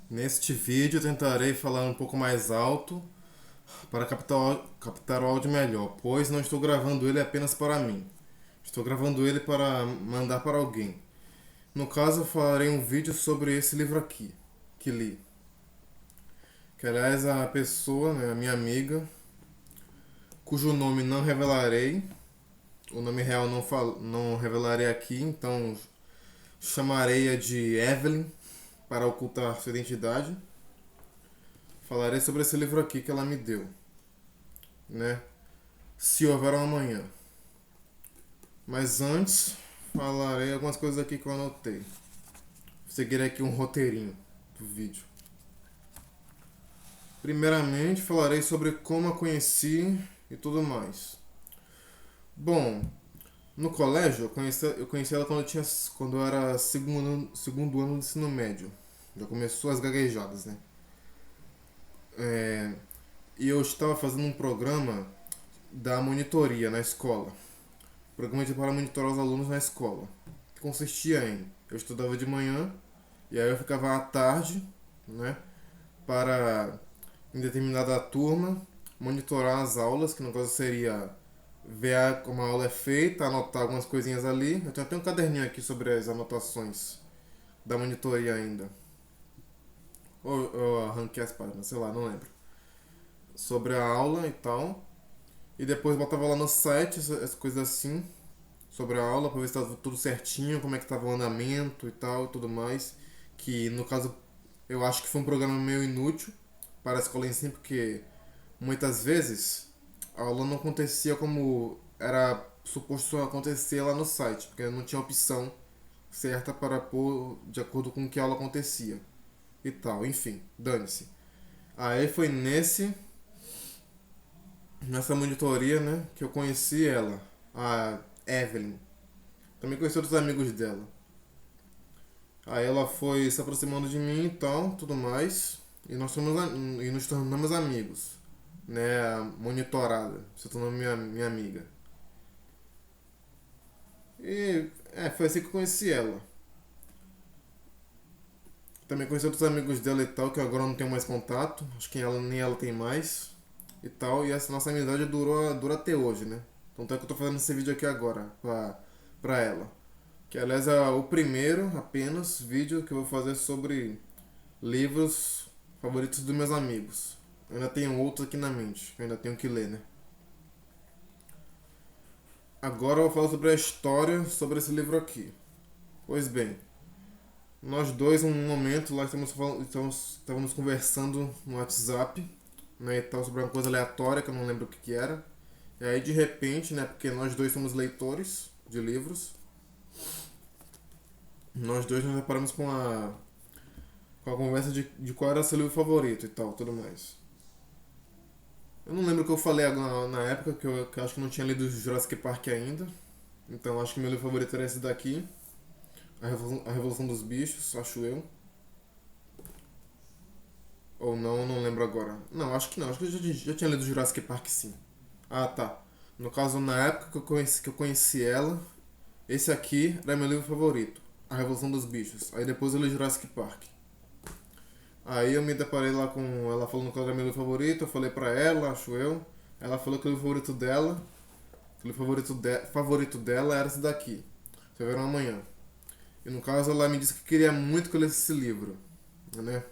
Neste vídeo tentarei falar um pouco mais alto para captar o áudio melhor, pois não estou gravando ele apenas para mim. Estou gravando ele para mandar para alguém. No caso, eu farei um vídeo sobre esse livro aqui, que li. Que aliás a pessoa, né, a minha amiga, cujo nome não revelarei, o nome real não revelarei aqui, então chamarei-a de Evelyn para ocultar sua identidade. Falarei sobre esse livro aqui que ela me deu, né? Se houver um amanhã. Mas antes, falarei algumas coisas aqui que eu anotei. Seguirei aqui um roteirinho do vídeo. Primeiramente, falarei sobre como a conheci e tudo mais. Bom, no colégio eu conheci ela quando eu era segundo ano do ensino médio. Já começou as gaguejadas, né? É, e eu estava fazendo um programa da monitoria na escola. Programa para monitorar os alunos na escola. Que consistia em eu estudava de manhã e aí eu ficava à tarde, né, para em determinada turma monitorar as aulas, que no caso seria ver como a aula é feita, anotar algumas coisinhas ali. Eu tenho até um caderninho aqui sobre as anotações da monitoria ainda. Ou eu arranquei as páginas, sei lá, não lembro. Sobre a aula e tal. E depois botava lá no site as coisas assim, sobre a aula, para ver se estava tudo certinho, como é que estava o andamento e tal e tudo mais. Que no caso eu acho que foi um programa meio inútil para a escola em si, porque muitas vezes a aula não acontecia como era suposto acontecer lá no site, porque não tinha opção certa para pôr de acordo com que a aula acontecia e tal, enfim, dane-se. Aí foi nessa monitoria, né, que eu conheci ela, a Evelyn. Também conheci outros amigos dela. Aí ela foi se aproximando de mim e tal, tudo mais. E nos tornamos amigos. Né? A monitorada. Se tornou minha amiga. E foi assim que eu conheci ela. Também conheci outros amigos dela e tal, que agora eu não tenho mais contato. Acho que nem ela tem mais. E tal. E essa nossa amizade dura até hoje, né? Tanto é que eu tô fazendo esse vídeo aqui agora pra ela. Que aliás é o primeiro apenas vídeo que eu vou fazer sobre livros favoritos dos meus amigos. Eu ainda tenho outros aqui na mente, que eu ainda tenho que ler, né? Agora eu vou falar sobre a história sobre esse livro aqui. Pois bem, nós dois, um momento lá, estávamos conversando no WhatsApp, né, e tal, sobre uma coisa aleatória que eu não lembro o que era. E aí de repente, né, porque nós dois somos leitores de livros, nós dois nos deparamos com a conversa de qual era seu livro favorito e tal, tudo mais. Eu não lembro o que eu falei na época, que eu acho que não tinha lido Jurassic Park ainda. Então acho que meu livro favorito era esse daqui, A Revolução dos Bichos, acho eu. Ou não, não lembro agora. Não, acho que não, acho que eu já tinha lido Jurassic Park sim. Ah, tá. No caso, na época que eu conheci ela, esse aqui era meu livro favorito, A Revolução dos Bichos. Aí depois eu li Jurassic Park. Aí eu me deparei lá com ela falando que era meu livro favorito, eu falei pra ela, acho eu. Ela falou que o livro favorito dela, favorito dela era esse daqui, Se Houver um Amanhã. E no caso ela me disse que queria muito que eu lesse esse livro, né?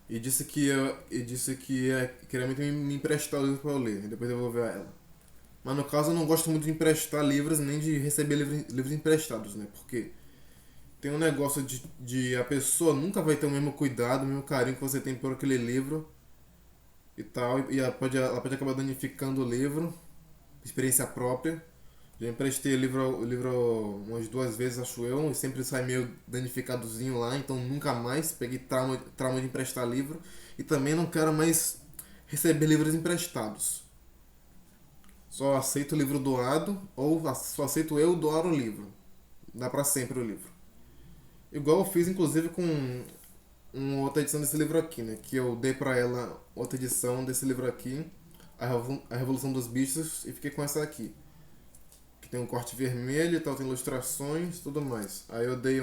E disse que queria muito me emprestar o livro pra eu ler, e depois devolver a ela. Mas no caso eu não gosto muito de emprestar livros nem de receber livros emprestados, né? Porque tem um negócio de a pessoa nunca vai ter o mesmo cuidado, o mesmo carinho que você tem por aquele livro e tal, e ela pode acabar danificando o livro, experiência própria. Já emprestei o livro umas duas vezes, acho eu, e sempre sai meio danificadozinho lá, então nunca mais peguei trauma de emprestar livro. E também não quero mais receber livros emprestados. Só aceito o livro doado, ou só aceito eu doar o livro. Dá pra sempre o livro. Igual eu fiz, inclusive, com uma outra edição desse livro aqui, né? Que eu dei pra ela outra edição desse livro aqui, A Revolução dos Bichos, e fiquei com essa aqui. Que tem um corte vermelho e tal, tem ilustrações tudo mais. Aí eu dei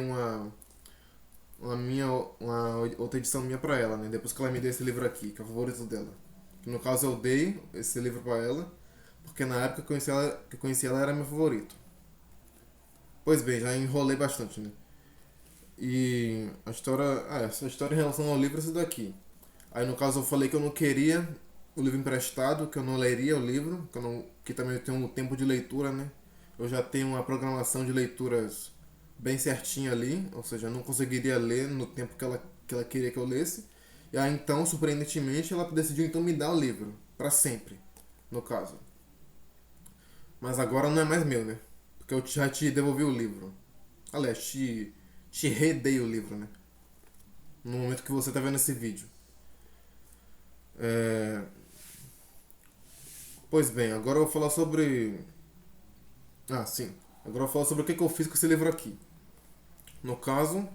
uma outra edição minha pra ela, né? Depois que ela me deu esse livro aqui, que é o favorito dela. Que no caso eu dei esse livro pra ela, porque na época que eu conheci ela era meu favorito. Pois bem, já enrolei bastante, né? E a história. Essa história em relação ao livro é essa daqui. Aí no caso eu falei que eu não queria o livro emprestado, que eu não leria o livro, que também eu tenho um tempo de leitura, né? Eu já tenho uma programação de leituras bem certinha ali, ou seja, eu não conseguiria ler no tempo que ela queria que eu lesse. E aí então, surpreendentemente, ela decidiu então me dar o livro, para sempre, no caso. Mas agora não é mais meu, né? Porque eu já te devolvi o livro. Aliás, te redei o livro, né? No momento que você tá vendo esse vídeo. É... Pois bem, agora eu vou falar sobre. Ah, sim. Agora eu vou falar sobre o que eu fiz com esse livro aqui. No caso,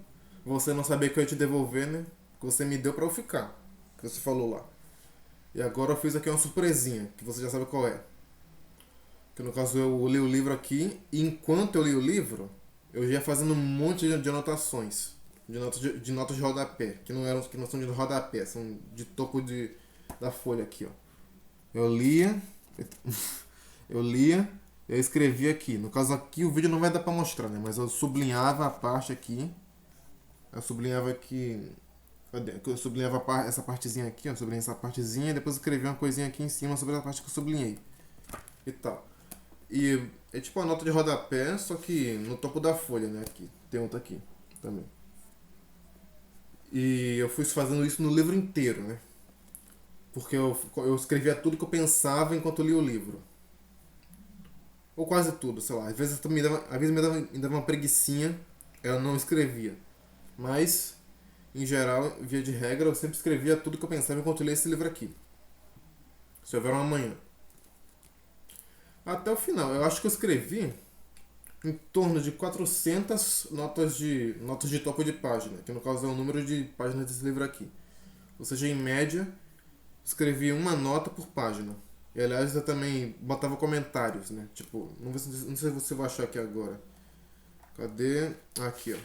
você não sabia que eu ia te devolver, né? Que você me deu pra eu ficar. Que você falou lá. E agora eu fiz aqui uma surpresinha, que você já sabe qual é. Que no caso eu li o livro aqui, e enquanto eu li o livro, eu já ia fazendo um monte de anotações. De notas de rodapé. Que não são de rodapé, são de topo da folha aqui, ó. Eu lia. Eu lia, eu escrevia aqui. No caso aqui o vídeo não vai dar pra mostrar, né? Mas eu sublinhava a parte aqui. Eu sublinhava aqui. Cadê? Eu sublinhava essa partezinha aqui, ó. Sublinhei essa partezinha e depois escrevi uma coisinha aqui em cima sobre a parte que eu sublinhei. E tal. E é tipo uma nota de rodapé, só que no topo da folha, né? Aqui. Tem outra aqui também. E eu fui fazendo isso no livro inteiro, né? Porque eu escrevia tudo que eu pensava enquanto eu lia o livro. Ou quase tudo, sei lá. Às vezes me dava uma preguicinha, eu não escrevia. Mas, em geral, via de regra, eu sempre escrevia tudo que eu pensava enquanto eu lia esse livro aqui. Se houver um amanhã. Até o final. Eu acho que eu escrevi em torno de 400 notas de topo de página, que no caso é o número de páginas desse livro aqui. Ou seja, em média, escrevi uma nota por página. E aliás, eu também botava comentários, né? Tipo, não sei se você vai achar aqui agora. Cadê? Aqui, ó.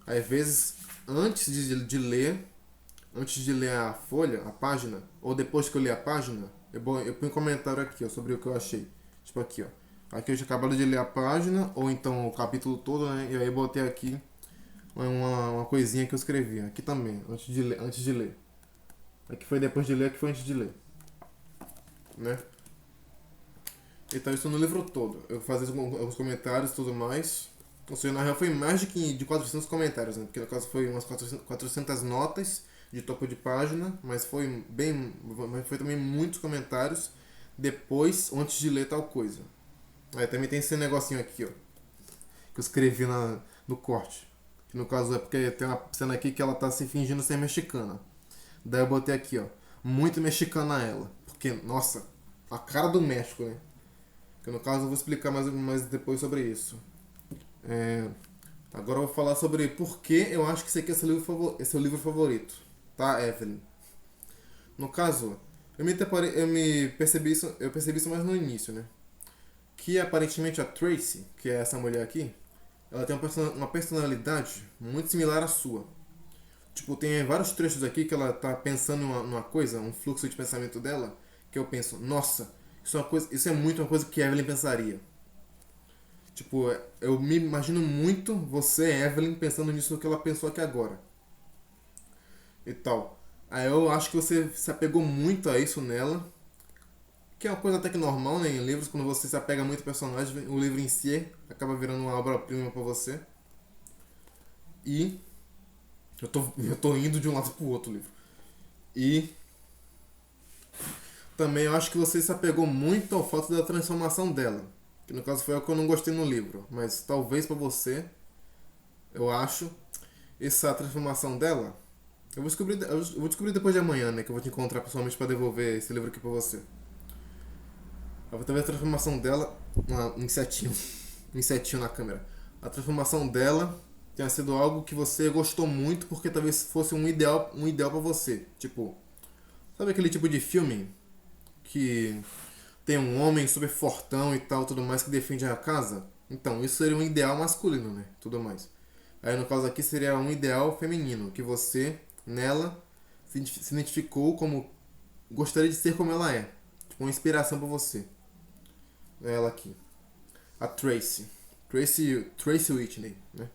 Aí, às vezes, antes de ler a folha, a página, ou depois que eu ler a página, eu ponho um comentário aqui, ó, sobre o que eu achei. Tipo aqui, ó. Aqui eu já acabado de ler a página, ou então o capítulo todo, né? E aí eu botei aqui uma coisinha que eu escrevi. Aqui também, antes de ler. Aqui foi depois de ler, aqui foi antes de ler. Né? Então isso no livro todo. Eu fazia alguns comentários e tudo mais. Ou seja, na real foi mais de 400 comentários, né? Porque no caso foi umas 400 notas de topo de página, mas foi também muitos comentários depois, antes de ler tal coisa. Aí também tem esse negocinho aqui, ó, que eu escrevi no corte. Que no caso é porque tem uma cena aqui que ela tá se fingindo ser mexicana. Daí eu botei aqui, ó, muito mexicana ela. Porque, nossa, a cara do México, né? Que no caso eu vou explicar mais depois sobre isso. É, agora eu vou falar sobre por que eu acho que esse aqui é seu livro favorito. Tá, Evelyn? No caso, eu percebi isso mais no início, né? Que aparentemente a Tracy, que é essa mulher aqui, ela tem uma personalidade muito similar à sua. Tipo, tem vários trechos aqui que ela tá pensando numa coisa, um fluxo de pensamento dela, que eu penso, nossa, isso é muito uma coisa que a Evelyn pensaria. Tipo, eu me imagino muito você, Evelyn, pensando nisso que ela pensou aqui agora. E tal. Aí eu acho que você se apegou muito a isso nela. Que é uma coisa até que normal, né? Em livros, quando você se apega muito ao personagem, o livro em si acaba virando uma obra-prima pra você. E eu tô indo de um lado pro outro livro. E também eu acho que você se apegou muito ao fato da transformação dela. Que no caso foi o que eu não gostei no livro. Mas talvez pra você, eu acho, essa transformação dela. Eu vou descobrir depois de amanhã, né? Que eu vou te encontrar pessoalmente pra devolver esse livro aqui pra você. Eu vou ter a transformação dela. Um insetinho. Um insetinho na câmera. A transformação dela tenha sido algo que você gostou muito porque talvez fosse um ideal para você. Tipo, sabe aquele tipo de filme que tem um homem super fortão e tal, tudo mais, que defende a casa? Então, isso seria um ideal masculino, né? Tudo mais. Aí no caso aqui seria um ideal feminino, que você, nela, se identificou como gostaria de ser como ela é. Tipo, uma inspiração pra você. É ela aqui. A Tracy. Tracy Whitney, né?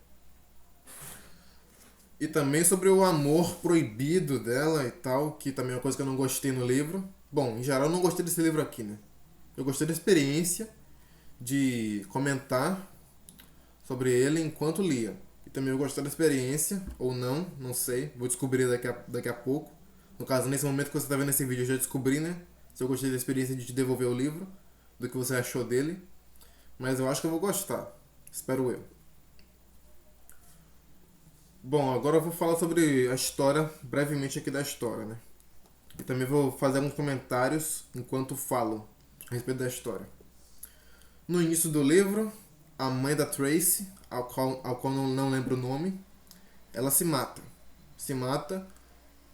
E também sobre o amor proibido dela e tal, que também é uma coisa que eu não gostei no livro. Bom, em geral eu não gostei desse livro aqui, né? Eu gostei da experiência de comentar sobre ele enquanto lia. E também eu gostei da experiência, ou não, não sei, vou descobrir daqui a pouco. No caso, nesse momento que você está vendo esse vídeo, eu já descobri, né? Se eu gostei da experiência de te devolver o livro, do que você achou dele. Mas eu acho que eu vou gostar. Espero eu. Bom, agora eu vou falar sobre a história, brevemente aqui da história, né? E também vou fazer alguns comentários enquanto falo a respeito da história. No início do livro, a mãe da Tracy, ao qual não lembro o nome, ela se mata. Se mata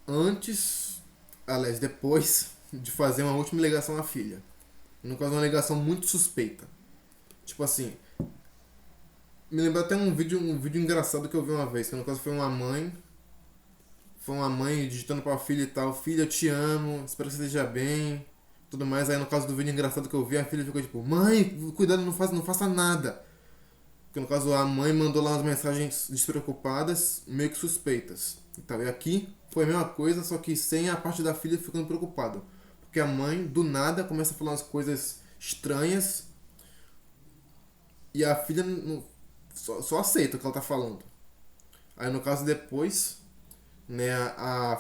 antes, aliás, depois de fazer uma última ligação à filha. No caso, uma ligação muito suspeita. Tipo assim, me lembra até um vídeo engraçado que eu vi uma vez, que no caso foi uma mãe digitando pra filha e tal, filha, eu te amo, espero que você esteja bem, tudo mais. Aí no caso do vídeo engraçado que eu vi, a filha ficou tipo, mãe, cuidado, não faça nada. Porque no caso a mãe mandou lá umas mensagens despreocupadas, meio que suspeitas. E aqui foi a mesma coisa, só que sem a parte da filha ficando preocupada. Porque a mãe, do nada, começa a falar umas coisas estranhas e a filha só aceita o que ela tá falando. Aí no caso depois, né, a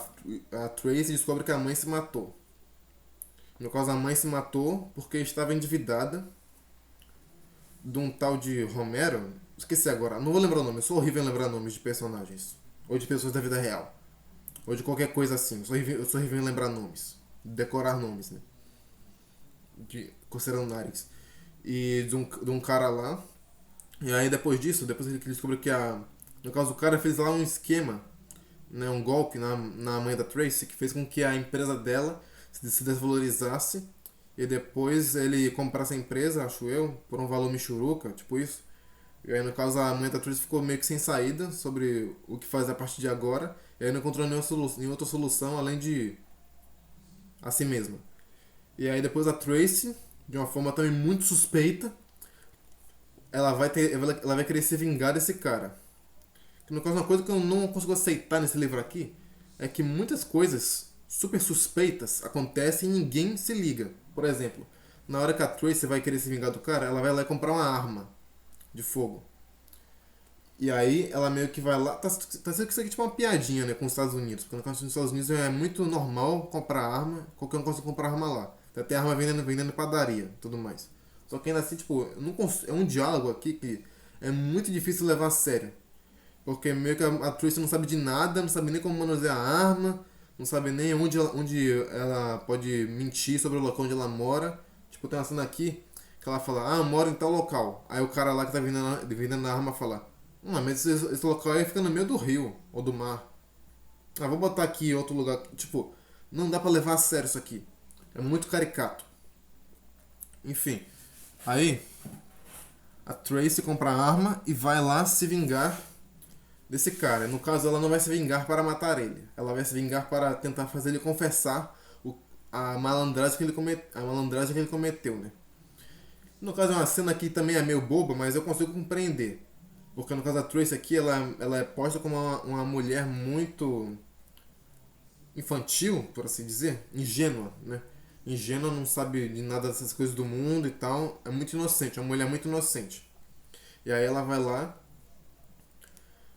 Tracy descobre que a mãe se matou. No caso a mãe se matou porque estava endividada de um tal de Romero. Esqueci agora, não vou lembrar o nome, eu sou horrível em lembrar nomes de personagens. Ou de pessoas da vida real. Ou de qualquer coisa assim. Eu sou horrível em lembrar nomes. Decorar nomes, né? Considerando nares. E de um cara lá. E aí depois disso, depois que ele descobriu que a. No caso, o cara fez lá um esquema, né, um golpe na mãe da Tracy, que fez com que a empresa dela se desvalorizasse e depois ele comprasse a empresa, acho eu, por um valor michuruca, tipo isso. E aí, no caso, a mãe da Tracy ficou meio que sem saída sobre o que fazer a partir de agora. E aí não encontrou nenhuma outra solução além de a si mesma. E aí depois a Tracy, de uma forma também muito suspeita, ela vai querer se vingar desse cara. Que no caso, uma coisa que eu não consigo aceitar nesse livro aqui é que muitas coisas super suspeitas acontecem e ninguém se liga. Por exemplo, na hora que a Tracy vai querer se vingar do cara, ela vai lá comprar uma arma de fogo. E aí ela meio que vai lá. Tá sendo que isso aqui é tipo uma piadinha, né, com os Estados Unidos. Porque no caso dos Estados Unidos é muito normal comprar arma, qualquer um consegue comprar arma lá. Tem arma vendendo em padaria tudo mais. Só que ainda assim, tipo, é um diálogo aqui que é muito difícil levar a sério. Porque meio que a Tracy não sabe de nada, não sabe nem como manusear a arma, não sabe nem onde ela pode mentir sobre o local onde ela mora. Tipo, tem uma cena aqui que ela fala, ah, eu moro em tal local. Aí o cara lá que tá vendendo a arma fala, mas esse local aí fica no meio do rio ou do mar. Ah, vou botar aqui outro lugar. Tipo, não dá pra levar a sério isso aqui. É muito caricato. Enfim. Aí, a Tracy compra a arma e vai lá se vingar desse cara. No caso, ela não vai se vingar para matar ele. Ela vai se vingar para tentar fazer ele confessar a malandragem que ele cometeu, né? No caso, é uma cena que também é meio boba, mas eu consigo compreender. Porque no caso da Tracy aqui, ela é posta como uma mulher muito infantil, por assim dizer, ingênua, né? Ingênua, não sabe de nada dessas coisas do mundo e tal. É muito inocente, é uma mulher muito inocente. E aí ela vai lá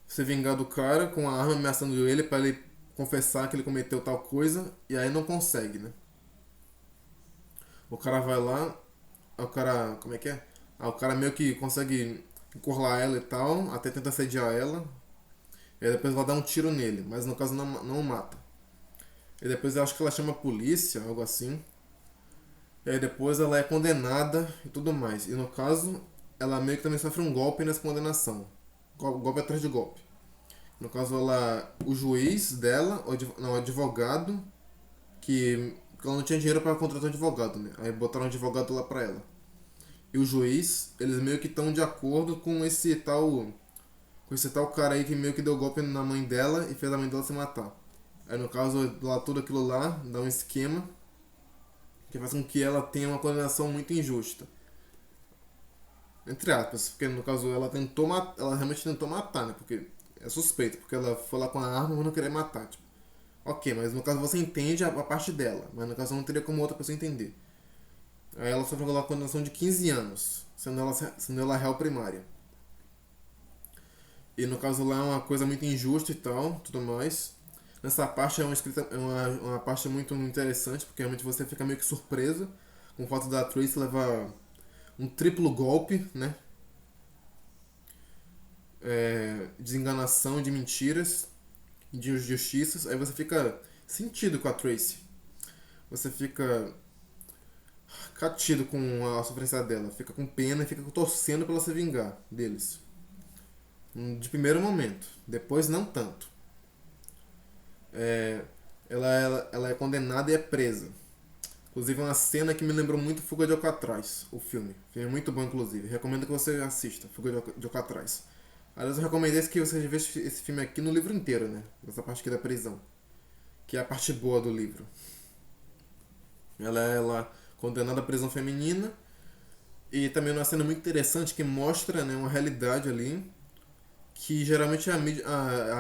se vingar do cara com a arma ameaçando ele para ele confessar que ele cometeu tal coisa. E aí não consegue, né? O cara vai lá, o cara. Como é que é? O cara meio que consegue encurralar ela e tal, até tenta assediar ela. E aí depois vai dar um tiro nele, mas no caso não o mata. E depois eu acho que ela chama a polícia, algo assim. E aí depois ela é condenada e tudo mais. E no caso, ela meio que também sofre um golpe nessa condenação. Golpe atrás de golpe. No caso, o juiz dela, o advogado, que ela não tinha dinheiro para contratar um advogado, né? Aí botaram um advogado lá pra ela. E o juiz, eles meio que estão de acordo com esse tal, com esse tal cara aí que meio que deu golpe na mãe dela e fez a mãe dela se matar. Aí no caso, lá tudo aquilo lá dá um esquema que faz com que ela tenha uma condenação muito injusta. Entre aspas, porque no caso ela tentou matar, ela realmente tentou matar, né? Porque é suspeito, porque ela foi lá com a arma mas não querer matar, tipo. Ok, mas no caso você entende a parte dela, mas no caso não teria como outra pessoa entender. Aí ela sofreu uma condenação de 15 anos, sendo ela réu primária. E no caso lá é uma coisa muito injusta e tal, tudo mais. Nessa parte é uma escrita, uma parte muito interessante, porque realmente você fica meio que surpreso com o fato da Tracy levar um triplo golpe, né? De enganação, de mentiras, de injustiças. Aí você fica sentido com a Tracy. Você fica catido com a sofrência dela, fica com pena e fica torcendo pra ela se vingar deles. De primeiro momento, depois não tanto. É, ela é condenada e é presa. Inclusive é uma cena que me lembrou muito Fuga de Alcatraz, o filme. Filme muito bom, inclusive. Recomendo que você assista, Fuga de Alcatraz. Aliás, eu recomendei que você veja esse filme aqui no livro inteiro, né? Essa parte aqui da prisão. Que é a parte boa do livro. Ela é condenada à prisão feminina. E também uma cena muito interessante que mostra, né, uma realidade ali que geralmente a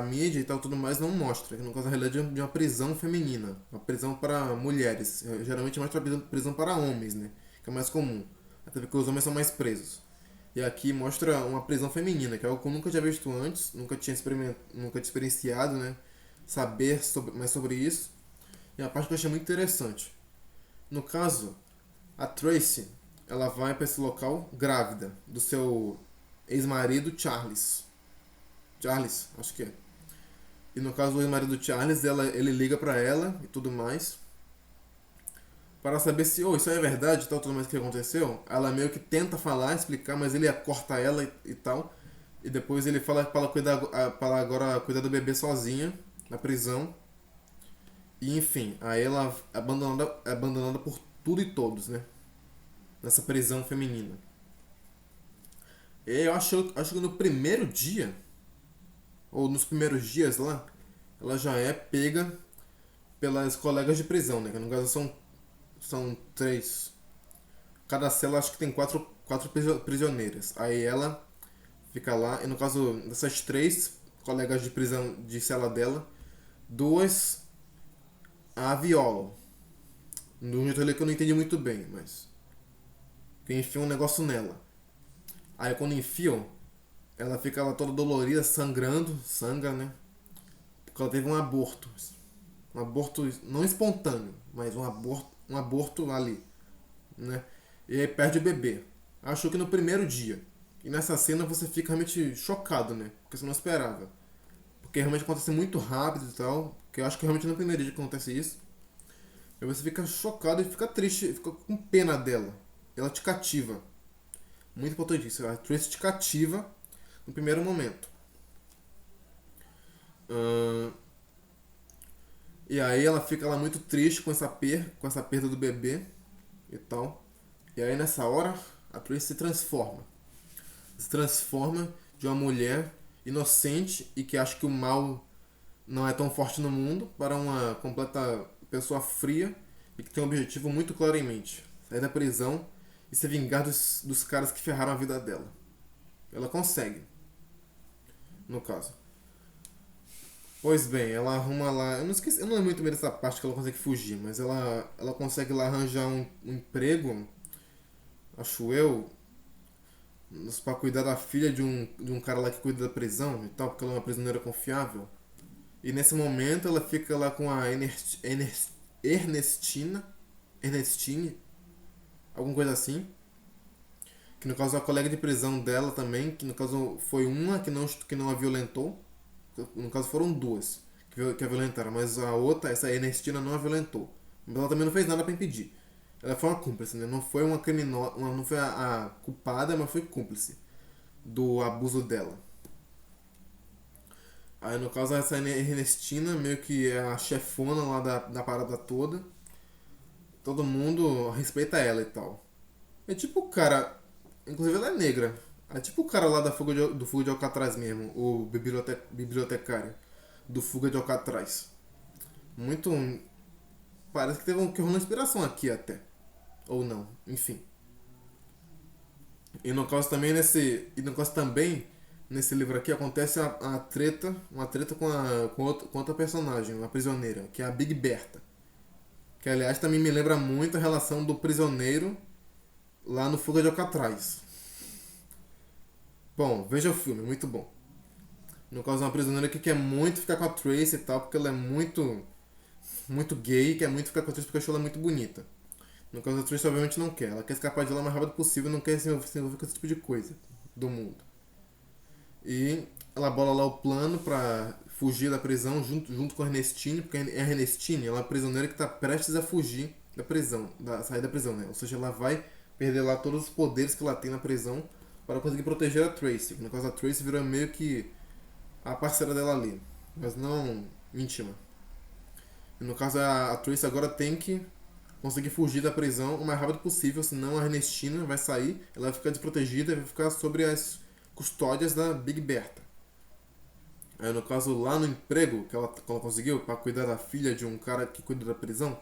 mídia e tal tudo mais não mostra. Que no caso a realidade de uma prisão feminina. Uma prisão para mulheres. Geralmente mostra a prisão para homens, né? Que é mais comum. Até porque os homens são mais presos. E aqui mostra uma prisão feminina, que é algo que eu nunca tinha visto antes, nunca tinha experienciado, né? Saber mais sobre isso. E a parte que eu achei muito interessante. No caso, a Tracy, ela vai para esse local grávida do seu ex-marido Charles. Charles, acho que é. E no caso do ex-marido Charles, ele liga pra ela e tudo mais para saber se, isso é verdade e tal, tudo mais que aconteceu. Ela meio que tenta falar, explicar, mas ele corta ela e tal. E depois ele fala para ela agora cuidar do bebê sozinha na prisão. E enfim, aí ela é abandonada por tudo e todos, né? Nessa prisão feminina. E eu acho que no primeiro dia, ou nos primeiros dias lá, ela já é pega pelas colegas de prisão, né? Que no caso são três. Cada cela acho que tem quatro prisioneiras. Aí ela fica lá, e no caso dessas três colegas de prisão de cela dela, duas a violam. De um jeito ali que eu não entendi muito bem, mas. Que enfiam um negócio nela. Aí quando enfiam, ela fica lá toda dolorida, sangra, né? Porque ela teve um aborto. Um aborto não espontâneo, mas um aborto ali, né? E aí perde o bebê. Achou que no primeiro dia. E nessa cena você fica realmente chocado, né? Porque você não esperava. Porque realmente acontece muito rápido e tal. Que eu acho que realmente no primeiro dia que acontece isso. Aí você fica chocado e fica triste, fica com pena dela. Ela te cativa. Muito importante isso. A Tracy te cativa no primeiro momento. E aí ela fica lá muito triste com essa perda do bebê e tal. E aí nessa hora a Tracy se transforma. Se transforma de uma mulher inocente e que acha que o mal não é tão forte no mundo para uma completa pessoa fria e que tem um objetivo muito claro em mente. Sair da prisão e se vingar dos caras que ferraram a vida dela. Ela consegue, no caso. Pois bem, ela arruma lá. Eu não lembro muito bem dessa parte que ela consegue fugir, mas ela consegue lá arranjar um emprego, acho eu, pra cuidar da filha de um cara lá que cuida da prisão e tal, porque ela é uma prisioneira confiável. E nesse momento ela fica lá com a Ernestine, alguma coisa assim. Que no caso é a colega de prisão dela também, que no caso foi uma que não a violentou. No caso foram duas que a violentaram, mas a outra, essa Ernestina, não a violentou. Mas ela também não fez nada pra impedir. Ela foi uma cúmplice, né? Não foi uma criminosa, não foi a culpada, mas foi cúmplice do abuso dela. Aí no caso essa Ernestina meio que é a chefona lá da parada toda. Todo mundo respeita ela e tal. É tipo, cara, inclusive ela é negra. É tipo o cara lá do Fuga de Alcatraz mesmo, o bibliotecário do Fuga de Alcatraz. Muito. Parece que teve que rolou inspiração aqui até. Ou não, enfim. E no caso também nesse livro aqui acontece a treta, uma treta com outra personagem, uma prisioneira, que é a Big Berta. Que aliás também me lembra muito a relação do prisioneiro lá no Fuga de Alcatraz. Bom, veja o filme, muito bom. No caso, uma prisioneira que quer muito ficar com a Tracy e tal, porque ela é muito gay, quer muito ficar com a Tracy porque achou ela muito bonita. No caso, a Tracy obviamente não quer. Ela quer escapar de lá o mais rápido possível e não quer se envolver com esse tipo de coisa do mundo. E ela bola lá o plano pra fugir da prisão junto com a Ernestine, porque a Ernestine ela é uma prisioneira que tá prestes a fugir da prisão, sair da prisão, né? Ou seja, ela vai perder lá todos os poderes que ela tem na prisão para conseguir proteger a Tracy. No caso, a Tracy virou meio que a parceira dela ali, mas não íntima. E no caso, a Tracy agora tem que conseguir fugir da prisão o mais rápido possível, senão a Ernestina vai sair, ela vai ficar desprotegida e vai ficar sobre as custódias da Big Berta. Aí no caso, lá no emprego que ela conseguiu para cuidar da filha de um cara que cuida da prisão,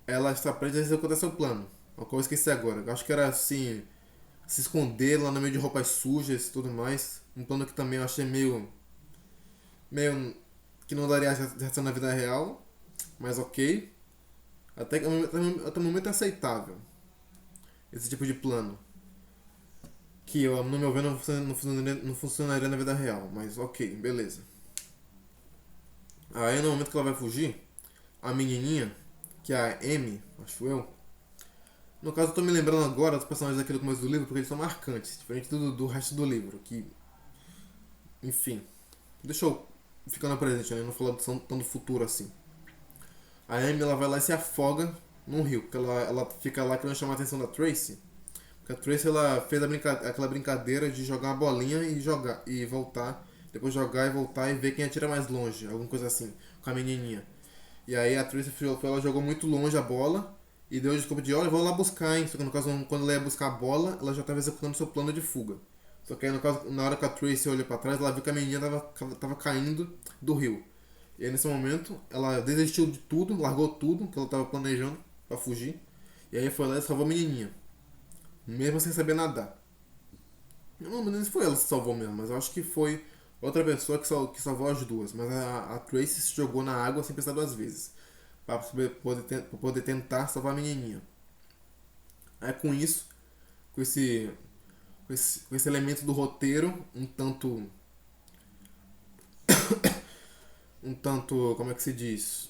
ela está prestes a executar seu plano. Uma coisa que eu esqueci agora. Eu acho que era assim, se esconder lá no meio de roupas sujas e tudo mais. Um plano que também eu achei meio que não daria reação na vida real, mas ok. Até o momento é aceitável esse tipo de plano. Que no meu ver não funcionaria na vida real, mas ok, beleza. Aí no momento que ela vai fugir, a menininha, que é a Amy, acho eu. No caso eu tô me lembrando agora dos personagens aqui do começo do livro porque eles são marcantes, diferente do resto do livro, que. Enfim. Deixa eu ficar no presente, né? Não falar tão do futuro assim. A Amy ela vai lá e se afoga num rio, porque ela fica lá querendo chamar a atenção da Tracy. Porque a Tracy ela fez aquela brincadeira de jogar uma bolinha e jogar e voltar. Depois jogar e voltar e ver quem atira mais longe, alguma coisa assim, com a menininha. E aí a Tracy ela jogou muito longe a bola e deu desculpa de olha, vou lá buscar, hein? Só que no caso, quando ela ia buscar a bola, ela já estava executando seu plano de fuga. Só que aí no caso, na hora que a Tracy olhou pra trás, ela viu que a menina tava caindo do rio. E aí nesse momento, ela desistiu de tudo, largou tudo que ela tava planejando pra fugir. E aí foi lá e salvou a menininha. Mesmo sem saber nadar. Não sei se foi ela que salvou mesmo, mas eu acho que foi outra pessoa que salvou as duas. Mas a Tracy se jogou na água sem pensar duas vezes. Pra poder tentar salvar a menininha. Aí com isso, com esse, com esse elemento do roteiro, como é que se diz?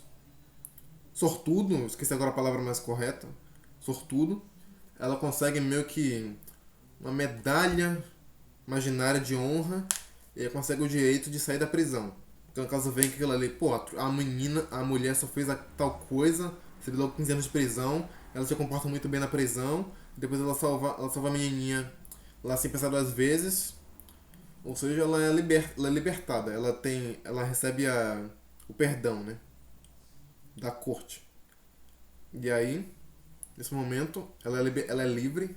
Sortudo, esqueci agora a palavra mais correta. Sortudo. Ela consegue meio que uma medalha imaginária de honra e aí consegue o direito de sair da prisão. Então, no caso, vem que aquilo ali, pô, a mulher só fez a tal coisa, recebeu logo 15 anos de prisão, ela se comporta muito bem na prisão, depois ela salva a menininha lá sem pensar duas vezes, ou seja, ela é libertada, ela recebe o perdão, né, da corte. E aí, nesse momento, ela é livre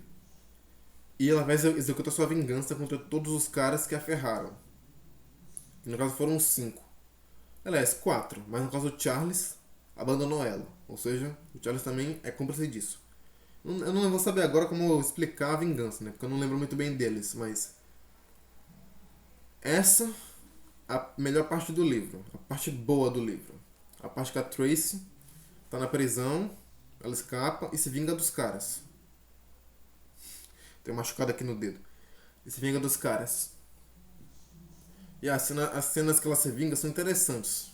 e ela vai executar sua vingança contra todos os caras que a ferraram. No caso foram 5. Aliás, 4. Mas no caso o Charles abandonou ela. Ou seja, o Charles também é cúmplice disso. Eu não vou saber agora como explicar a vingança, né? Porque eu não lembro muito bem deles. Mas essa é a melhor parte do livro. A parte boa do livro. A parte que a Tracy tá na prisão, ela escapa e se vinga dos caras. Tem um machucado aqui no dedo. E se vinga dos caras. E as cenas que ela se vinga são interessantes.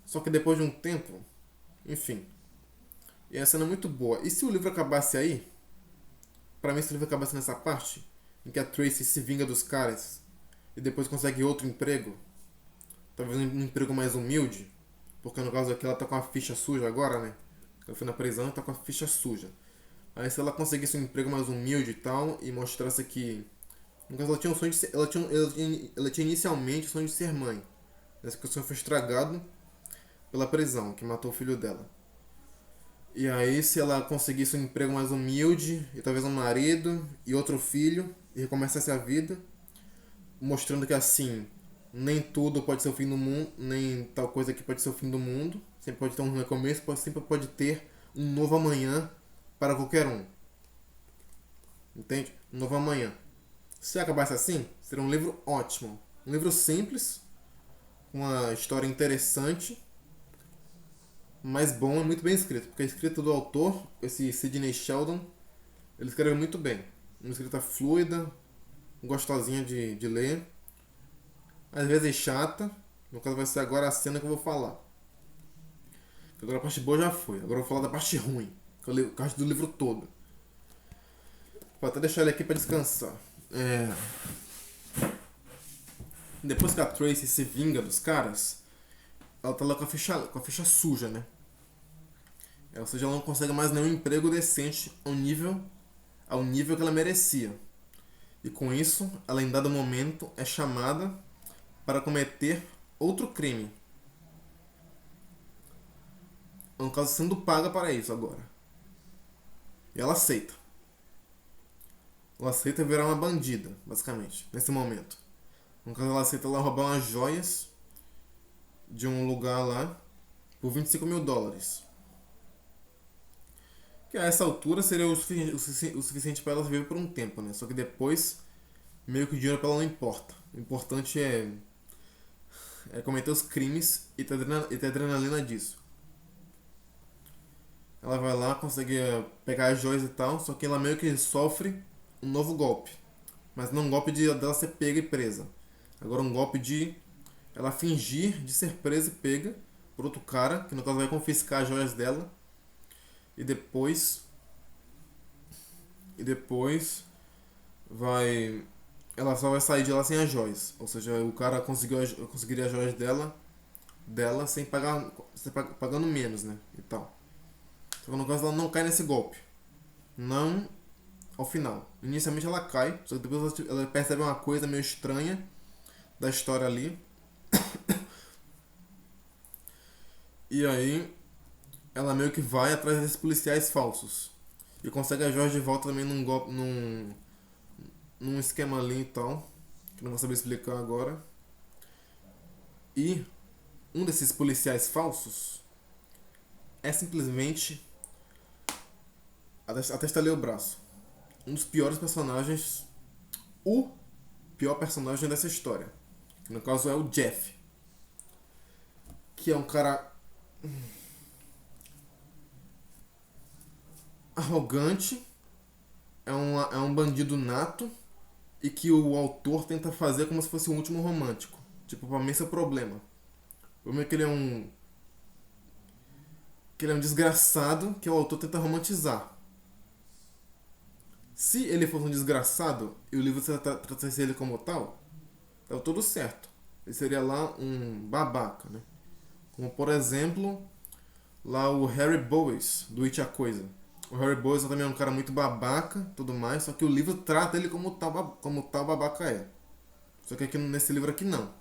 Só que depois de um tempo, enfim. E a cena é muito boa. E se o livro acabasse aí? Pra mim, se o livro acabasse nessa parte, em que a Tracy se vinga dos caras e depois consegue outro emprego, talvez um emprego mais humilde, porque no caso aqui ela tá com a ficha suja agora, né? Ela foi na prisão e tá com a ficha suja. Aí se ela conseguisse um emprego mais humilde e tal, e mostrasse que. No caso ela tinha um sonho de ser. Ela tinha inicialmente o sonho de ser mãe. Esse sonho foi estragado pela prisão, que matou o filho dela. E aí se ela conseguisse um emprego mais humilde, e talvez um marido e outro filho, e recomeçasse a vida, mostrando que assim, nem tudo pode ser o fim do mundo, nem tal coisa que pode ser o fim do mundo. Sempre pode ter um recomeço, sempre pode ter um novo amanhã para qualquer um. Entende? Um novo amanhã. Se acabasse assim, seria um livro ótimo. Um livro simples, uma história interessante, mas bom e muito bem escrito. Porque a escrita do autor, esse Sidney Sheldon, ele escreveu muito bem. Uma escrita fluida, gostosinha de ler. Às vezes chata. No caso vai ser agora a cena que eu vou falar. Agora a parte boa já foi. Agora eu vou falar da parte ruim. Que eu gosto do livro todo. Vou até deixar ele aqui pra descansar. Depois que a Tracy se vinga dos caras, ela tá lá com a ficha suja, né? Ou seja, ela não consegue mais nenhum emprego decente ao nível que ela merecia. E com isso, ela em dado momento é chamada para cometer outro crime. No caso, sendo paga para isso agora. E ela aceita. Ela aceita virar uma bandida, basicamente, nesse momento. No caso, ela aceita lá roubar umas joias de um lugar lá por $25.000. Que a essa altura seria o suficiente para ela viver por um tempo, né? Só que depois, meio que o dinheiro para ela não importa. O importante é cometer os crimes e ter adrenalina disso. Ela vai lá, consegue pegar as joias e tal, só que ela meio que sofre um novo golpe. Mas não um golpe dela ser pega e presa. Agora um golpe de ela fingir de ser presa e pega por outro cara, que no caso vai confiscar as joias dela. E depois vai ela só vai sair de lá sem as joias. Ou seja, o cara conseguiria as joias dela pagando menos, né? E tal. Só que no caso ela não cai nesse golpe. Não ao final. Inicialmente ela cai, só que depois ela percebe uma coisa meio estranha da história ali. E aí ela meio que vai atrás desses policiais falsos. E consegue as joias de volta também num golpe, num esquema ali e tal. Que não vou saber explicar agora. E um desses policiais falsos é simplesmente até estalei o braço. Um dos piores personagens. O pior personagem dessa história. Que no caso é o Jeff. Que é um cara arrogante. É um bandido nato. E que o autor tenta fazer como se fosse um último romântico. Tipo, pra mim esse é o problema. O problema é que ele é um desgraçado que o autor tenta romantizar. Se ele fosse um desgraçado e o livro tratasse ele como tal, tava tudo certo. Ele seria lá um babaca, né? Como por exemplo, lá o Harry Boyes, do It a Coisa. O Harry Boyes também é um cara muito babaca, tudo mais, só que o livro trata ele como tal babaca é. Só que aqui nesse livro aqui não.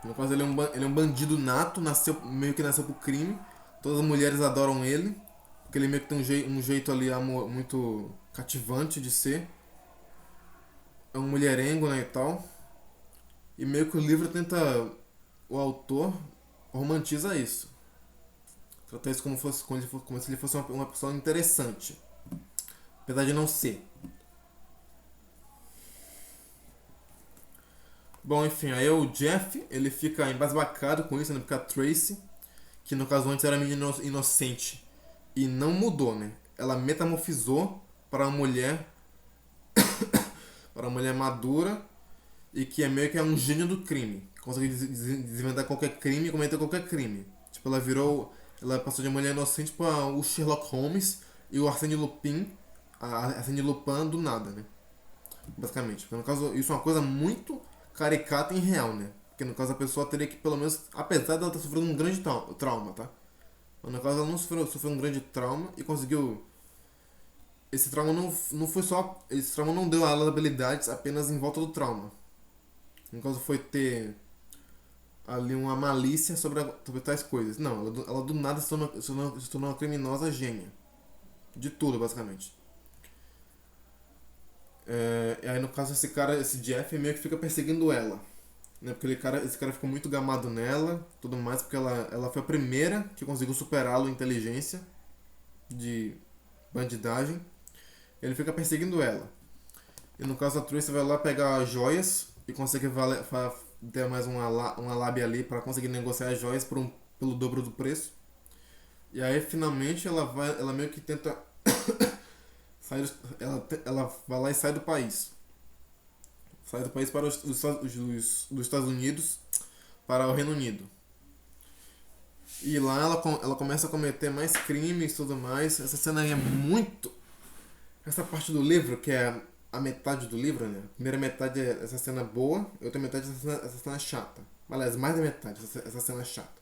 No caso ele é um bandido nato, meio que nasceu pro crime. Todas as mulheres adoram ele, porque ele meio que tem um jeito ali muito cativante de ser. É um mulherengo, né, e tal. E meio que o livro tenta, o autor romantiza isso. Trata isso como se ele fosse uma pessoa interessante. Apesar de não ser. Bom, enfim, aí o Jeff, ele fica embasbacado com isso, né? Porque a Tracy, que no caso antes era menina inocente e não mudou, né? Ela metamorfizou para uma mulher madura e que é meio que um gênio do crime. Consegue desvendar qualquer crime e cometer qualquer crime. Tipo, ela passou de mulher inocente para o Sherlock Holmes e o Arsène Lupin, Arsène Lupin do nada, né? Basicamente. Porque no caso, isso é uma coisa muito caricata e real, né? Porque no caso a pessoa teria que, pelo menos, apesar dela ter sofrido um grande trauma, tá? Mas no caso ela não sofreu um grande trauma e conseguiu. Esse trauma não foi só. Esse trauma não deu a ela habilidades apenas em volta do trauma. No caso foi ter ali uma malícia sobre tais coisas. Não, ela do nada se tornou uma criminosa gênia. De tudo, basicamente. E aí no caso esse Jeff meio que fica perseguindo ela. Né? Porque esse cara ficou muito gamado nela, tudo mais, porque ela foi a primeira que conseguiu superá-lo em inteligência de bandidagem. Ele fica perseguindo ela. E no caso a Tracy vai lá pegar as joias e consegue ter mais uma lábia ali para conseguir negociar as joias pelo dobro do preço. E aí finalmente ela meio que tenta sair, ela vai lá e sai do país. Sai do país para dos Estados Unidos para o Reino Unido. E lá ela começa a cometer mais crimes e tudo mais. Essa cena aí é muito. Essa parte do livro, que é a metade do livro, né? A primeira metade é essa cena boa, a outra metade é essa cena chata. Aliás, mais da metade, essa cena chata.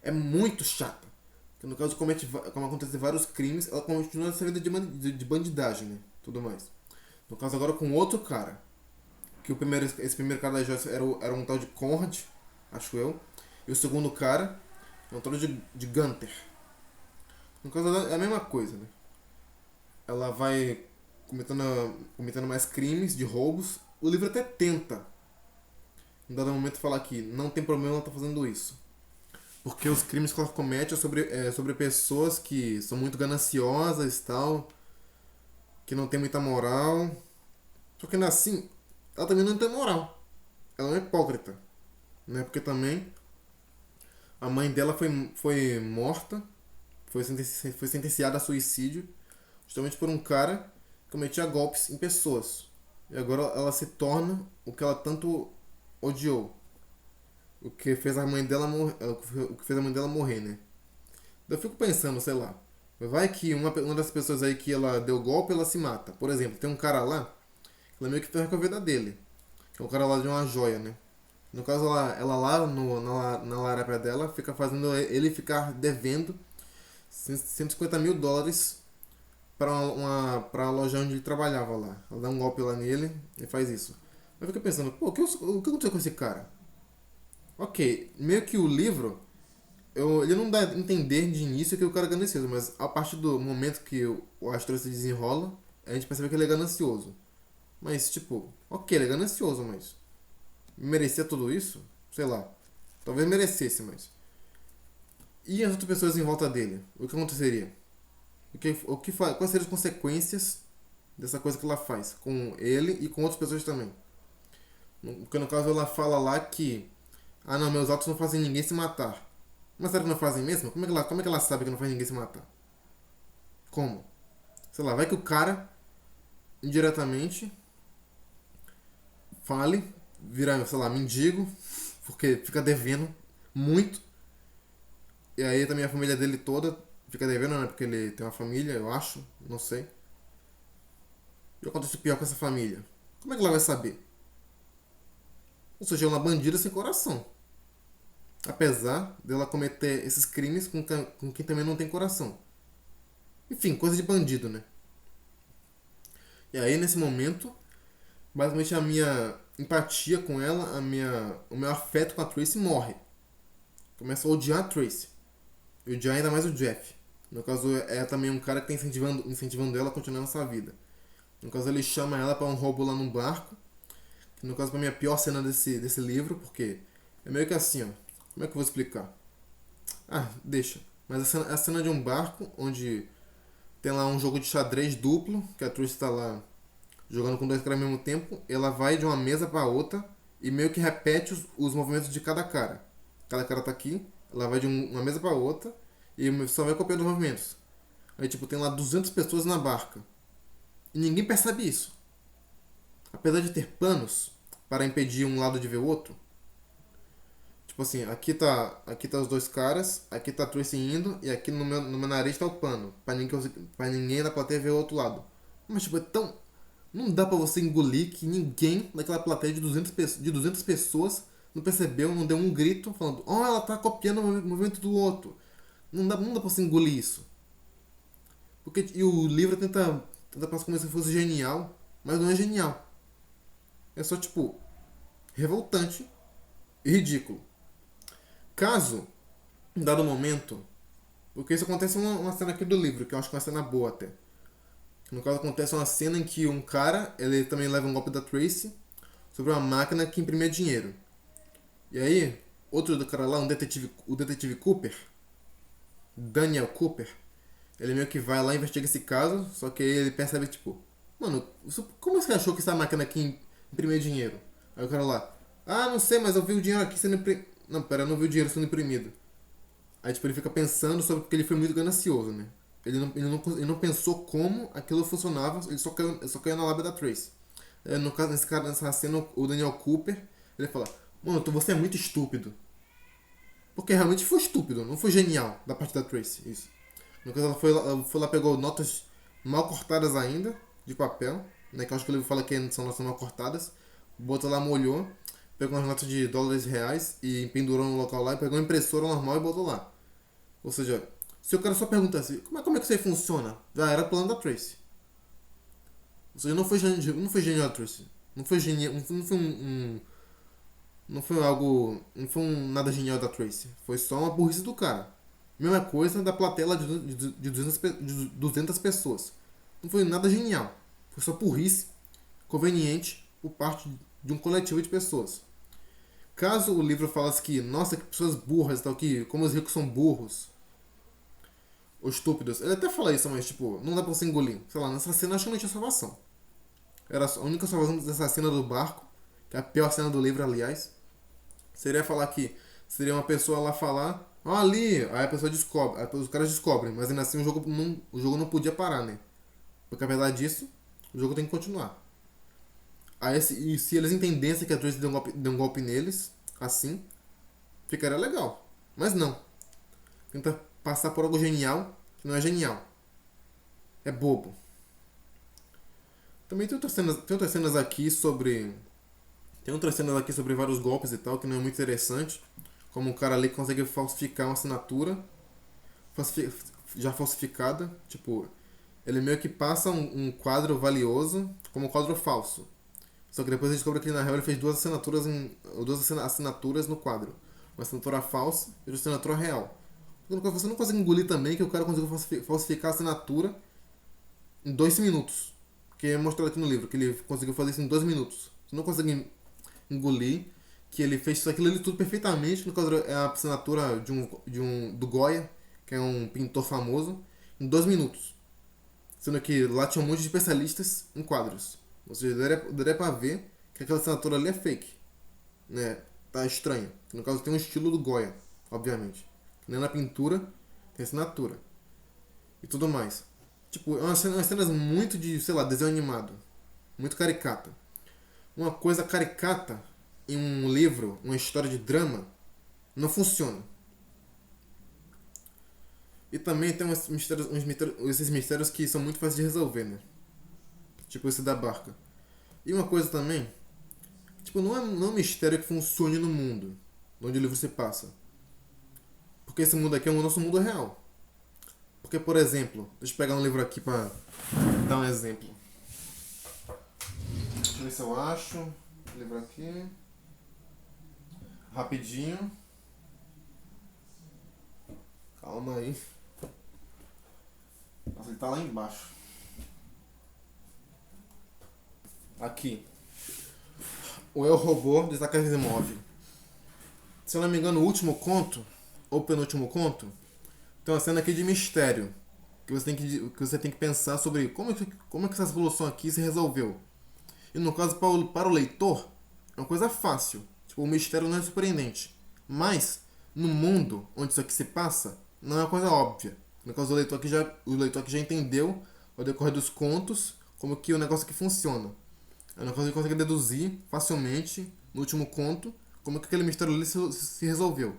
É muito chata. Porque no caso, como acontece vários crimes, ela continua essa vida de bandidagem, né? Tudo mais. No caso, agora com outro cara. Que esse primeiro cara da Joyce era um tal de Conrad, acho eu. E o segundo cara é um tal de Gunter. No caso, é a mesma coisa, né? Ela vai cometendo mais crimes de roubos. O livro até tenta, em dado momento, falar que não tem problema ela estar fazendo isso. Porque os crimes que ela comete sobre pessoas que são muito gananciosas e tal, que não tem muita moral. Só que ainda assim, ela também não tem moral. Ela é uma hipócrita. Né? Porque também a mãe dela foi morta, foi sentenciada a suicídio, justamente por um cara que cometia golpes em pessoas. E agora ela se torna o que ela tanto odiou. O que fez a mãe dela o que fez a mãe dela morrer, né? Eu fico pensando, sei lá, vai que uma das pessoas aí que ela deu golpe, ela se mata. Por exemplo, tem um cara lá, ela meio que ferra com a vida dele. Que é um cara lá de uma joia, né? No caso, ela lá na larápia dela fica fazendo ele ficar devendo US$ 150 mil pra loja onde ele trabalhava lá. Ela dá um golpe lá nele e faz isso. Eu fico pensando, pô, o que aconteceu com esse cara? Ok, meio que o livro, ele não dá a entender de início que o cara é ganancioso, mas a partir do momento que a história se desenrola, a gente percebe que ele é ganancioso. Mas, tipo, ok, ele é ganancioso, mas merecia tudo isso? Sei lá. Talvez merecesse, mas. E as outras pessoas em volta dele? O que aconteceria? Quais seriam as consequências dessa coisa que ela faz com ele e com outras pessoas também? Porque no caso ela fala lá que ah não, meus atos não fazem ninguém se matar. Mas será que não fazem mesmo? Como é que ela sabe que não faz ninguém se matar? Como? Sei lá, vai que o cara indiretamente fale, vira, sei lá, mendigo, porque fica devendo muito. E aí também a família dele toda fica devendo, né? Porque ele tem uma família, eu acho, não sei. E acontece o pior com essa família. Como é que ela vai saber? Ou seja, é uma bandida sem coração. Apesar dela cometer esses crimes com quem também não tem coração. Enfim, coisa de bandido, né? E aí, nesse momento, basicamente a minha empatia com ela, o meu afeto com a Tracy morre. Começo a odiar a Tracy. E odiar ainda mais o Jeff. No caso, é também um cara que está incentivando ela a continuar nessa vida. No caso, ele chama ela para um roubo lá num barco. Que no caso, pra mim, é a pior cena desse livro, porque é meio que assim, ó. Como é que eu vou explicar? Ah, deixa. Mas a cena de um barco, onde tem lá um jogo de xadrez duplo, que a Trish está lá jogando com dois caras ao mesmo tempo. Ela vai de uma mesa para outra e meio que repete os movimentos de cada cara. Cada cara tá aqui, ela vai de uma mesa para outra e só vai copiando os movimentos. Aí, tipo, tem lá 200 pessoas na barca. E ninguém percebe isso. Apesar de ter panos para impedir um lado de ver o outro. Tipo assim, aqui tá os dois caras, aqui tá a Tracy indo e aqui no meu nariz tá o pano, pra ninguém da plateia ver o outro lado. Mas tipo, é tão. Não dá pra você engolir que ninguém daquela plateia de 200 pessoas não percebeu, não deu um grito falando, oh, ela tá copiando o movimento do outro. Não dá pra você engolir isso. E o livro tenta passar como se fosse genial, mas não é genial. É só tipo, revoltante e ridículo. Caso, em dado momento, porque isso acontece uma cena aqui do livro, que eu acho que é uma cena boa até. No caso, acontece uma cena em que um cara, ele também leva um golpe da Tracy sobre uma máquina que imprimia dinheiro. E aí, outro do cara lá, o detetive Cooper, Daniel Cooper, ele meio que vai lá e investiga esse caso, só que aí ele percebe, tipo, mano, como você achou que essa máquina aqui imprimia dinheiro? Aí o cara lá, ah, não sei, mas eu vi o dinheiro aqui sendo imprimido. Não, pera, eu não vi o dinheiro sendo imprimido. Aí, tipo, ele fica pensando sobre porque ele foi muito ganancioso, né? Ele não pensou como aquilo funcionava, ele só caiu na lábia da Trace. No caso, nessa cena, o Daniel Cooper, ele fala, mano, você é muito estúpido. Porque realmente foi estúpido, não foi genial da parte da Tracy, isso. No caso, ela foi lá, pegou notas mal cortadas ainda, de papel, né? Que eu acho que ele fala que são notas mal cortadas. Botou lá, molhou, pegou umas notas de dólares reais e pendurou no local lá e pegou uma impressora normal e botou lá. Ou seja, se o cara só perguntasse como é que isso aí funciona, já era plano da Tracy. Ou seja, não foi genial da Tracy. Não foi genial, não foi não foi algo, não foi nada genial da Tracy. Foi só uma burrice do cara. Mesma coisa da plateia lá de 200 pessoas. Não foi nada genial. Foi só burrice conveniente por parte de um coletivo de pessoas. Caso o livro falasse que, nossa, que pessoas burras e tal, que como os ricos são burros, ou estúpidos, ele até fala isso, mas tipo, não dá pra você engolir. Sei lá, nessa cena acho que não tinha salvação. Era a única salvação dessa cena do barco, que é a pior cena do livro, aliás. Seria falar que seria uma pessoa lá falar, ó, ali, aí a pessoa descobre, aí os caras descobrem, mas ainda assim o jogo não podia parar, né? Porque apesar disso, o jogo tem que continuar. Aí e se eles entendessem que a Tracy deu um golpe neles, assim, ficaria legal. Mas não. Tenta passar por algo genial, que não é genial. É bobo. Também tem outras cenas aqui sobre. Tem outras cenas aqui sobre vários golpes e tal, que não é muito interessante. Como um cara ali que consegue falsificar uma assinatura falsifi- já falsificada. Tipo, ele meio que passa um quadro valioso como um quadro falso. Só que depois a gente descobre que na real ele fez duas assinaturas no quadro. Uma assinatura falsa e uma assinatura real. Você não consegue engolir também que o cara conseguiu falsificar a assinatura em 2 minutos. Que é mostrado aqui no livro, que ele conseguiu fazer isso em 2 minutos. Você não consegue engolir que ele fez aquilo ali tudo perfeitamente. No caso, é a assinatura do Goya, que é um pintor famoso, em 2 minutos. Sendo que lá tinha um monte de especialistas em quadros. Ou seja, daria pra ver que aquela assinatura ali é fake. Né? Tá estranha. No caso, tem um estilo do Goya, obviamente. Nem na pintura tem assinatura. E tudo mais. Tipo, é umas cenas muito de, sei lá, desenho animado. Muito caricata. Uma coisa caricata em um livro, uma história de drama, não funciona. E também tem esses mistérios que são muito fáceis de resolver, né? Tipo esse da barca. E uma coisa também, tipo, não é um mistério que funcione no mundo onde o livro se passa. Porque esse mundo aqui é o nosso mundo real. Porque, por exemplo, deixa eu pegar um livro aqui pra dar um exemplo. Deixa eu ver se eu acho. Livro aqui. Rapidinho. Calma aí. Nossa, ele tá lá embaixo. Aqui. O Eu Robô de Isaac Asimov. Se eu não me engano, o último conto, ou penúltimo conto, tem uma cena aqui de mistério. Que você tem que pensar sobre como é que essa solução aqui se resolveu. E no caso, para o leitor, é uma coisa fácil. Tipo, o mistério não é surpreendente. Mas, no mundo onde isso aqui se passa, não é uma coisa óbvia. No caso, o leitor aqui já entendeu, ao decorrer dos contos, como que o negócio aqui funciona. Aí, no caso, ele consegue deduzir facilmente, no último conto, como que aquele mistério ali se resolveu.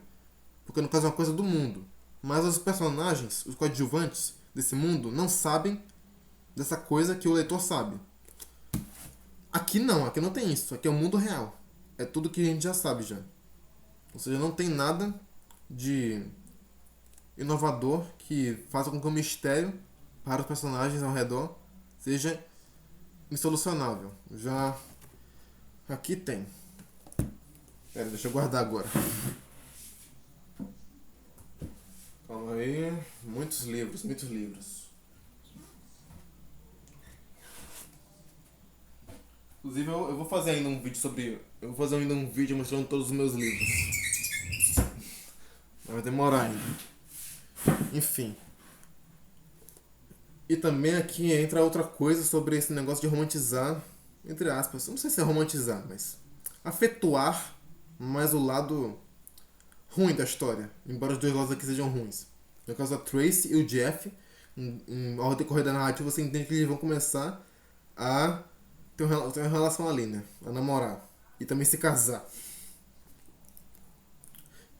Porque, no caso, é uma coisa do mundo. Mas os personagens, os coadjuvantes desse mundo, não sabem dessa coisa que o leitor sabe. Aqui não tem isso. Aqui é o mundo real. É tudo que a gente já sabe já. Ou seja, não tem nada de inovador que faça com que o mistério para os personagens ao redor seja insolucionável. Já aqui tem. Pera, deixa eu guardar agora. Calma aí. Muitos livros, muitos livros. Inclusive eu vou fazer ainda um vídeo sobre. Eu vou fazer ainda um vídeo mostrando todos os meus livros. Vai demorar ainda. Enfim. E também aqui entra outra coisa sobre esse negócio de romantizar, entre aspas, eu não sei se é romantizar, mas afetuar mais o lado ruim da história, embora os dois lados aqui sejam ruins. No caso, a Tracy e o Jeff, ao decorrer da narrativa, você entende que eles vão começar a ter uma relação ali, né? A namorar. E também se casar.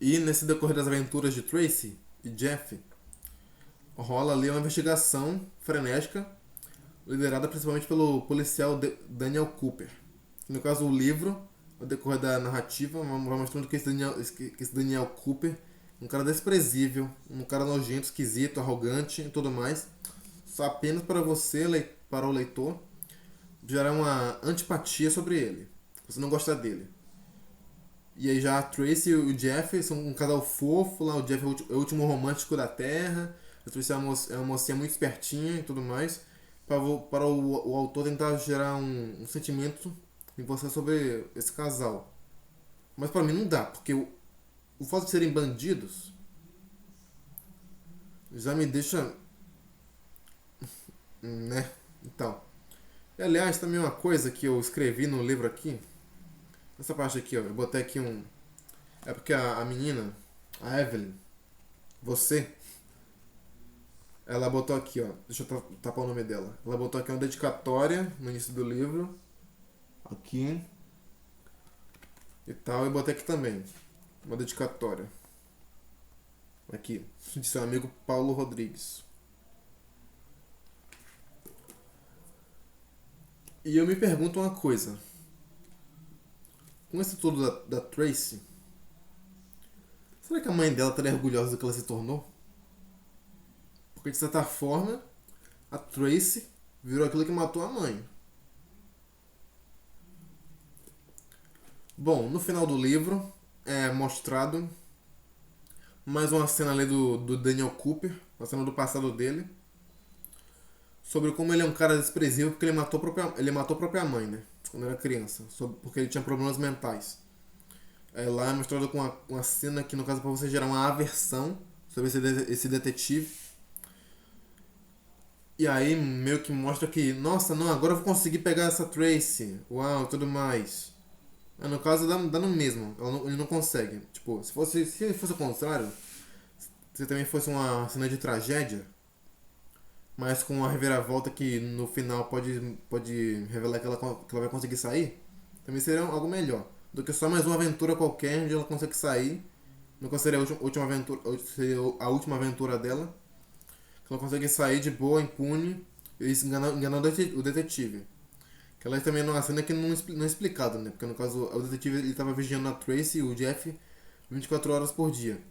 E nesse decorrer das aventuras de Tracy e Jeff, rola ali uma investigação frenética, liderada principalmente pelo policial Daniel Cooper. No caso, o livro, ao decorrer da narrativa, vai mostrando que esse Daniel Cooper é um cara desprezível, um cara nojento, esquisito, arrogante e tudo mais, só apenas para você, para o leitor, gerar uma antipatia sobre ele. Você não gosta dele. E aí já a Tracy e o Jeff são um casal fofo, lá o Jeff é o último romântico da Terra, a Tracy é uma mocinha muito espertinha e tudo mais, para o autor tentar gerar um sentimento em você sobre esse casal. Mas para mim não dá, porque o fato de serem bandidos já me deixa, né? Então. E, aliás, também uma coisa que eu escrevi no livro aqui, essa parte aqui, ó, eu botei aqui um. É porque a menina, a Evelyn, você, ela botou aqui, ó, deixa eu tapar o nome dela. Ela botou aqui uma dedicatória no início do livro, aqui e tal, e botei aqui também uma dedicatória, aqui, de seu amigo Paulo Rodrigues. E eu me pergunto uma coisa, com esse tudo da Tracy, será que a mãe dela estaria orgulhosa do que ela se tornou? Porque de certa forma, a Tracy virou aquilo que matou a mãe. Bom, no final do livro é mostrado mais uma cena ali do Daniel Cooper, uma cena do passado dele, sobre como ele é um cara desprezível porque ele matou a própria mãe, né? Quando era criança, porque ele tinha problemas mentais. Lá é mostrado com uma cena que, no caso, para você gerar uma aversão sobre esse detetive. E aí meio que mostra que, nossa, não, agora eu vou conseguir pegar essa Tracy, uau, tudo mais. Mas no caso dá no mesmo, ele não consegue. Tipo, se fosse o contrário, se também fosse uma cena de tragédia, mas com uma reviravolta que no final pode revelar que ela vai conseguir sair, também seria algo melhor do que só mais uma aventura qualquer onde ela consegue sair. Nunca seria a última aventura, seria a última aventura dela. Que ela consegue sair de boa, impune, e enganando o detetive. Que ela também numa cena que não é explicado, né? Porque no caso o detetive ele estava vigiando a Tracy e o Jeff 24 horas por dia.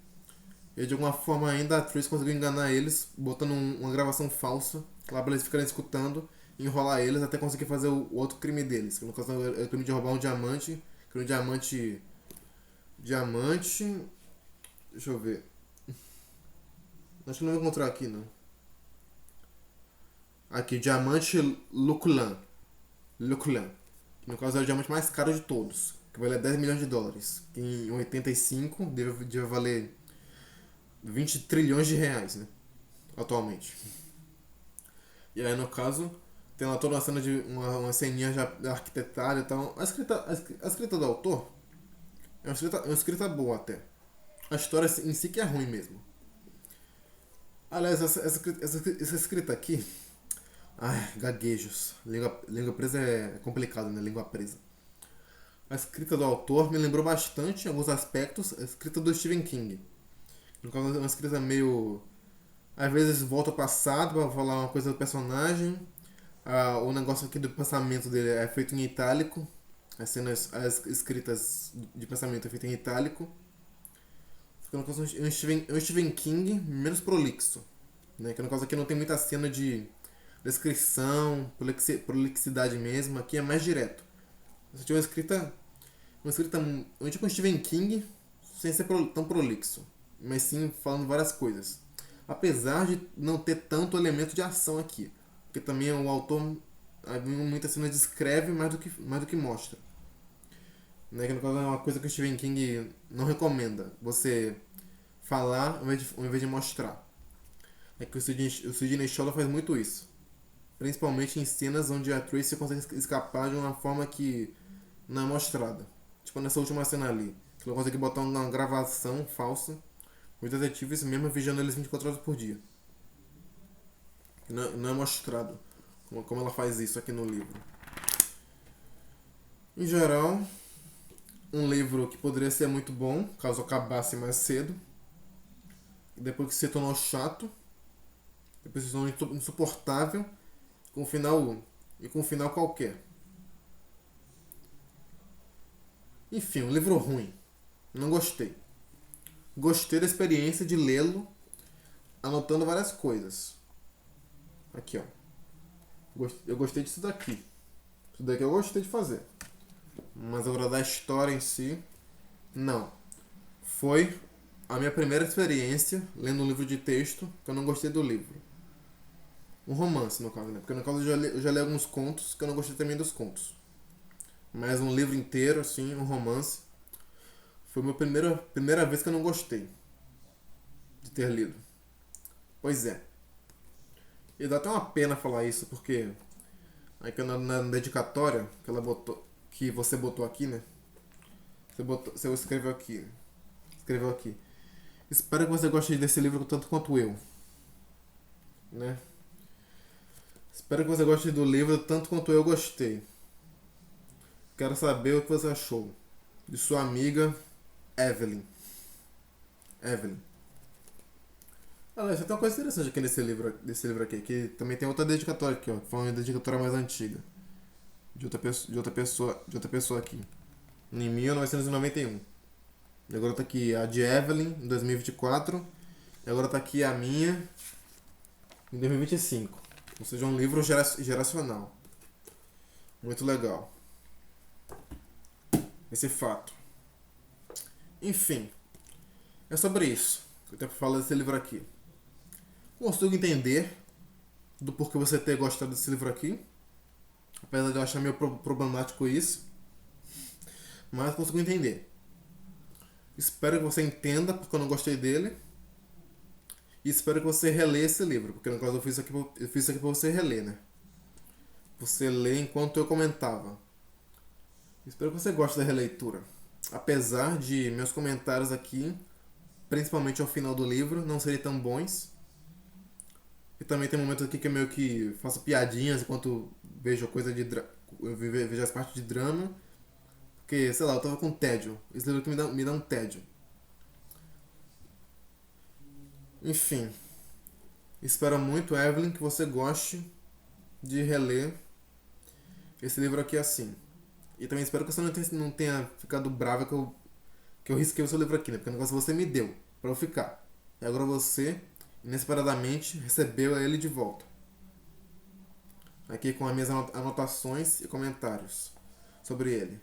E de alguma forma ainda a Tracy conseguiu enganar eles, botando uma gravação falsa lá pra eles ficarem escutando, enrolar eles até conseguir fazer o outro crime deles. Que no caso é o crime de roubar um diamante. Que um diamante. Diamante. Deixa eu ver. Acho que não vou encontrar aqui não. Aqui, diamante Luculan. Luculan. Que no caso é o diamante mais caro de todos. Que vale 10 milhões de dólares. Que em 85 deve valer 20 trilhões de reais, né? Atualmente. E aí no caso, tem lá toda uma cena de uma ceninha já arquitetada e tal. A escrita do autor é uma escrita boa até. A história em si que é ruim mesmo. Aliás, essa escrita aqui. Ai, gaguejos. Língua presa é complicado, né? Língua presa. A escrita do autor me lembrou bastante, em alguns aspectos, a escrita do Stephen King. No caso, é uma escrita meio. Às vezes volta ao passado para falar uma coisa do personagem. O negócio aqui do pensamento dele é feito em itálico. As escritas de pensamento é feito em itálico. No caso, é um Stephen King menos prolixo. Né? Que no caso aqui não tem muita cena de descrição, prolixidade mesmo. Aqui é mais direto. Você tinha uma escrita tipo um Stephen King, sem ser tão prolixo, mas sim falando várias coisas. Apesar de não ter tanto elemento de ação aqui, porque também o autor muitas cenas descreve mais do que mostra. Né? Que no caso é uma coisa que o Stephen King não recomenda. Você falar ao invés de mostrar. É que o Sidney Sheldon faz muito isso. Principalmente em cenas onde a Tracy consegue escapar de uma forma que não é mostrada. Tipo nessa última cena ali. Que ela consegue botar uma gravação falsa. Os detetives mesmo vigiando eles 24 horas por dia. Não é mostrado como ela faz isso aqui no livro. Em geral, um livro que poderia ser muito bom, caso acabasse mais cedo. Depois que se tornou chato. Depois se tornou insuportável. Com um final qualquer. Enfim, um livro ruim. Não gostei. Gostei da experiência de lê-lo anotando várias coisas. Aqui, ó. Eu gostei disso daqui. Isso daqui eu gostei de fazer. Mas agora da história em si, não. Foi a minha primeira experiência lendo um livro de texto que eu não gostei do livro. Um romance, no caso, né? Porque no caso eu já li alguns contos que eu não gostei também dos contos. Mas um livro inteiro, assim, um romance, foi a minha primeira vez que eu não gostei de ter lido. Pois é. E dá até uma pena falar isso, porque aqui na dedicatória que ela botou, que você botou aqui, né? Você escreveu aqui. Escreveu aqui. Espero que você goste desse livro tanto quanto eu. Né? Espero que você goste do livro tanto quanto eu gostei. Quero saber o que você achou. De sua amiga Evelyn. Evelyn. Olha, só tem uma coisa interessante aqui desse livro aqui, que também tem outra dedicatória aqui, ó, que foi uma dedicatória mais antiga. De outra pessoa aqui. Em 1991. E agora tá aqui a de Evelyn, em 2024. E agora tá aqui a minha, em 2025. Ou seja, um livro geracional. Muito legal. Esse fato. Enfim. É sobre isso que eu tenho pra falar desse livro aqui. Consigo entender do porquê você ter gostado desse livro aqui. Apesar de eu achar meio problemático isso. Mas consigo entender. Espero que você entenda porque eu não gostei dele. E espero que você releia esse livro. Porque no caso eu fiz isso aqui pra você reler, né? Você lê enquanto eu comentava. Espero que você goste da releitura. Apesar de meus comentários aqui, principalmente ao final do livro, não serem tão bons. E também tem momentos aqui que eu meio que faço piadinhas enquanto vejo coisa de vejo as partes de drama. Porque, sei lá, eu tava com tédio. Esse livro aqui me dá um tédio. Enfim. Espero muito, Evelyn, que você goste de reler esse livro aqui assim. E também espero que você não tenha ficado brava que eu risquei o seu livro aqui, né? Porque o negócio você me deu pra eu ficar. E agora você, inesperadamente, recebeu ele de volta. Aqui com as minhas anotações e comentários sobre ele.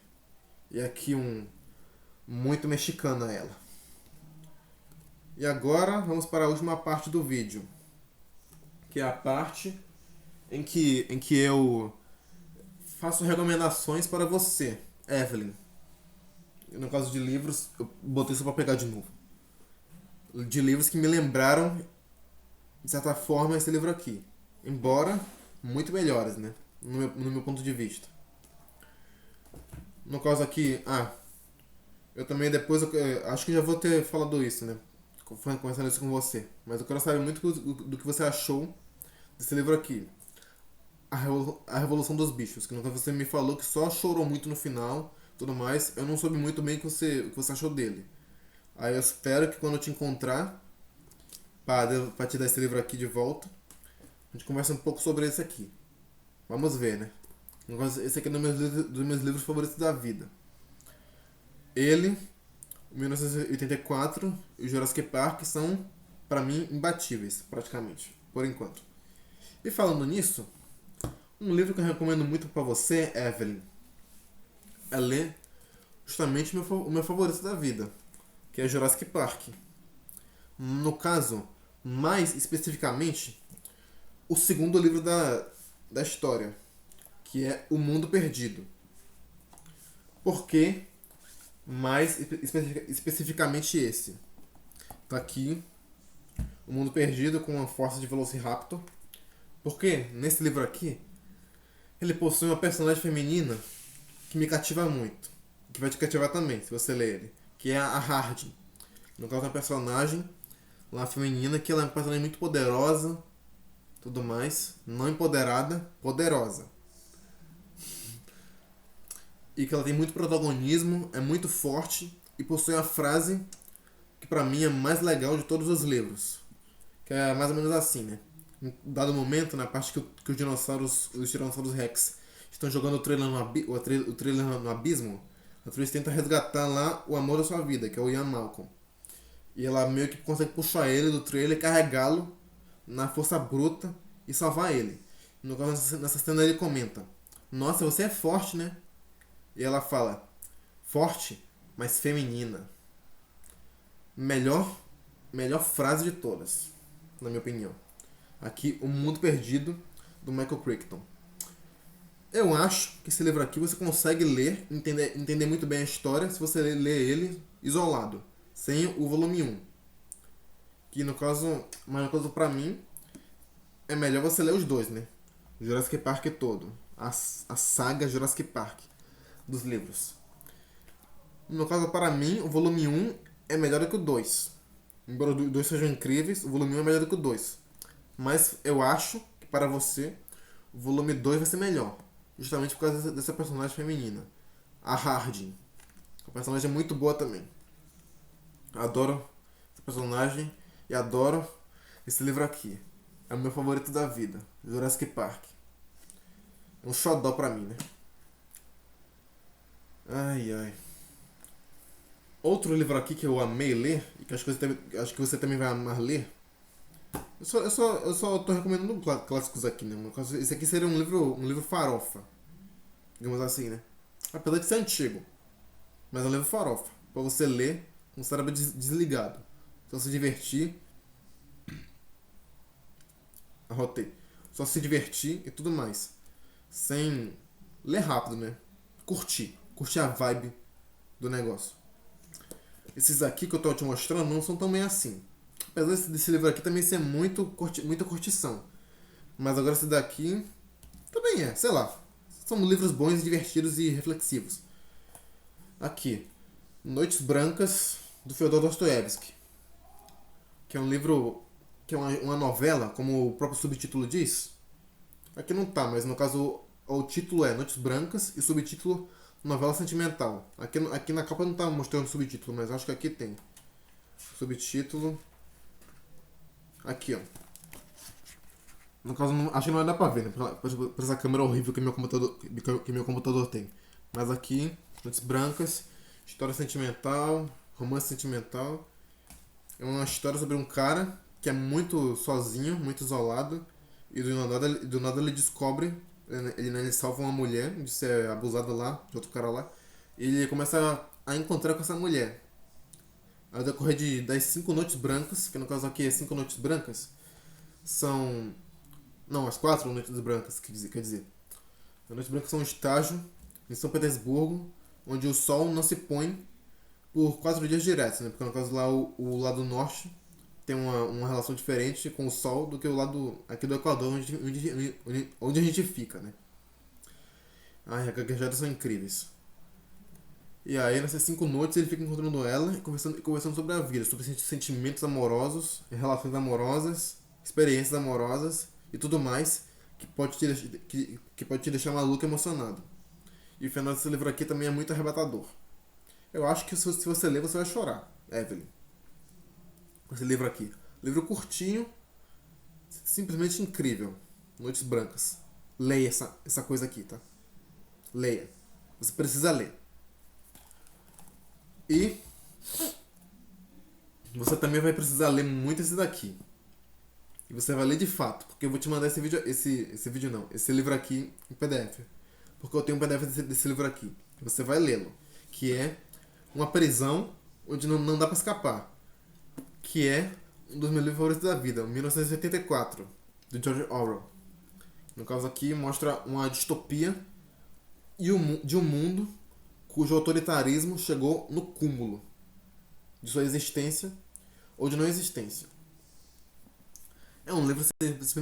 E aqui um muito mexicano ela. E agora vamos para a última parte do vídeo. Que é a parte em que eu faço recomendações para você, Evelyn. No caso de livros, eu botei isso para pegar de novo. De livros que me lembraram, de certa forma, esse livro aqui. Embora muito melhores, né? No meu ponto de vista. No caso aqui, eu também depois, acho que já vou ter falado isso, né? Conversando isso com você. Mas eu quero saber muito do que você achou desse livro aqui. A Revolução dos Bichos. Que no caso você me falou que só chorou muito no final, tudo mais. Eu não soube muito bem o que você achou dele. Aí eu espero que quando eu te encontrar, pra te dar esse livro aqui de volta, a gente conversa um pouco sobre esse aqui. Vamos ver, né? Esse aqui é um dos meus livros favoritos da vida. Ele, 1984 e o Jurassic Park são, pra mim, imbatíveis, praticamente, por enquanto. E falando nisso, um livro que eu recomendo muito pra você, Evelyn, é ler justamente o meu favorito da vida, que é Jurassic Park. No caso, mais especificamente, o segundo livro da história. que é O Mundo Perdido. Por que mais especificamente esse? Tá aqui, O Mundo Perdido com a força de Velociraptor. Porque nesse livro aqui, ele possui uma personagem feminina que me cativa muito. Que vai te cativar também, se você ler ele. Que é a Hardin. No caso, é uma personagem lá feminina, que ela é uma personagem muito poderosa, tudo mais. Não empoderada, poderosa. E que ela tem muito protagonismo, é muito forte e possui a frase que pra mim é mais legal de todos os livros. Que é mais ou menos assim, né? Em dado momento, na parte que os Tiranossauros Rex estão jogando o trailer o trailer no abismo, a Trish tenta resgatar lá o amor da sua vida, que é o Ian Malcolm. E ela meio que consegue puxar ele do trailer, carregá-lo na força bruta e salvar ele. No caso, nessa cena ele comenta: Nossa, você é forte, né? E ela fala: Forte, mas feminina. Melhor, melhor frase de todas, na minha opinião. Aqui, O Mundo Perdido, do Michael Crichton. Eu acho que esse livro aqui você consegue ler, entender muito bem a história se você ler ele isolado, sem o volume 1. Que no caso, mas no caso pra mim, é melhor você ler os dois, né? Jurassic Park todo. A saga Jurassic Park dos livros. No caso, para mim, o volume 1 é melhor do que o 2. Embora os dois sejam incríveis, o volume 1 é melhor do que o 2. Mas eu acho que para você, o volume 2 vai ser melhor. Justamente por causa dessa personagem feminina. A Hardin. A personagem é muito boa também. Adoro essa personagem e adoro esse livro aqui. É o meu favorito da vida. Jurassic Park. É um xodó pra mim, né? Ai, ai. Outro livro aqui que eu amei ler, e que acho que você também vai amar ler. Eu só tô recomendando clássicos aqui, né? No caso, esse aqui seria um livro farofa. Digamos assim, né? Apesar de ser antigo. Mas é um livro farofa. Pra você ler com o cérebro desligado. Só se divertir. Arrotei. Só se divertir e tudo mais. Sem ler rápido, né? Curtir. Curtir a vibe do negócio. Esses aqui que eu tô te mostrando não são tão bem assim. Apesar desse livro aqui também ser muita curtição. Mas agora esse daqui também é, sei lá. São livros bons, divertidos e reflexivos. Aqui, Noites Brancas, do Fyodor Dostoiévski. Que é um livro, que é uma novela, como o próprio subtítulo diz. Aqui não tá, mas no caso o título é Noites Brancas e o subtítulo Novela Sentimental. Aqui na capa não tá mostrando o subtítulo, mas acho que aqui tem. Subtítulo. Aqui, ó. No caso, acho que não vai dar pra ver, né? Por essa câmera horrível que meu computador tem. Mas aqui, Noites Brancas, história sentimental, romance sentimental. É uma história sobre um cara que é muito sozinho, muito isolado. E do nada ele descobre, ele salva uma mulher de ser abusada lá, de outro cara lá. E ele começa a encontrar com essa mulher. Ao decorrer das 5 noites brancas, que no caso aqui é 5 noites brancas, são... Não, as 4 noites brancas, quer dizer. As noites brancas são um estágio em São Petersburgo, onde o sol não se põe por 4 dias diretos, né? Porque no caso lá o lado norte tem uma relação diferente com o sol do que o lado aqui do Equador, onde a gente fica, né? Ai, as gaguejadas são incríveis. E aí, nessas 5 noites, ele fica encontrando ela e conversando sobre a vida, sobre sentimentos amorosos, relações amorosas, experiências amorosas e tudo mais que pode te deixar maluco e emocionado. E o final desse livro aqui também é muito arrebatador. Eu acho que se você ler, você vai chorar, Evelyn. Esse livro aqui. Livro curtinho, simplesmente incrível. Noites Brancas. Leia essa coisa aqui, tá? Leia. Você precisa ler. E você também vai precisar ler muito esse daqui. E você vai ler de fato, porque eu vou te mandar esse livro aqui em PDF. Porque eu tenho um PDF desse livro aqui. Você vai lê-lo. Que é Uma Prisão Onde Não Dá Pra Escapar. Que é um dos meus livros favoritos da vida, 1984, do George Orwell. No caso aqui mostra uma distopia de um mundo cujo autoritarismo chegou no cúmulo de sua existência ou de não existência. É um livro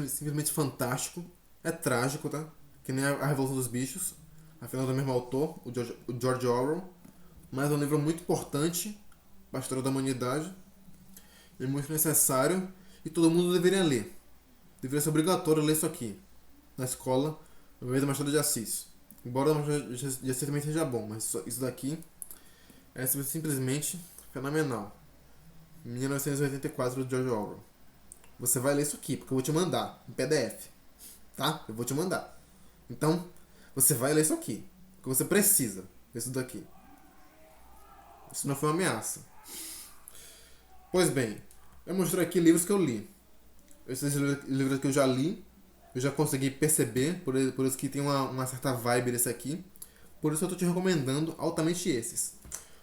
simplesmente fantástico, é trágico, tá? Que nem a Revolução dos Bichos, afinal do mesmo autor, o George Orwell, mas é um livro muito importante para a história da humanidade, é muito necessário e todo mundo deveria ler. Deveria ser obrigatório ler isso aqui, na escola, no meio da Machado de Assis. Embora o Machado de Assis também seja bom, mas isso daqui é simplesmente fenomenal. 1984 do George Orwell. Você vai ler isso aqui, porque eu vou te mandar em PDF, tá? Eu vou te mandar. Então, você vai ler isso aqui, porque você precisa ler isso daqui. Isso não foi uma ameaça. Pois bem, eu mostrei aqui livros que eu li. Esses livros que eu já li, eu já consegui perceber, por isso que tem uma certa vibe desse aqui. Por isso eu tô te recomendando altamente esses.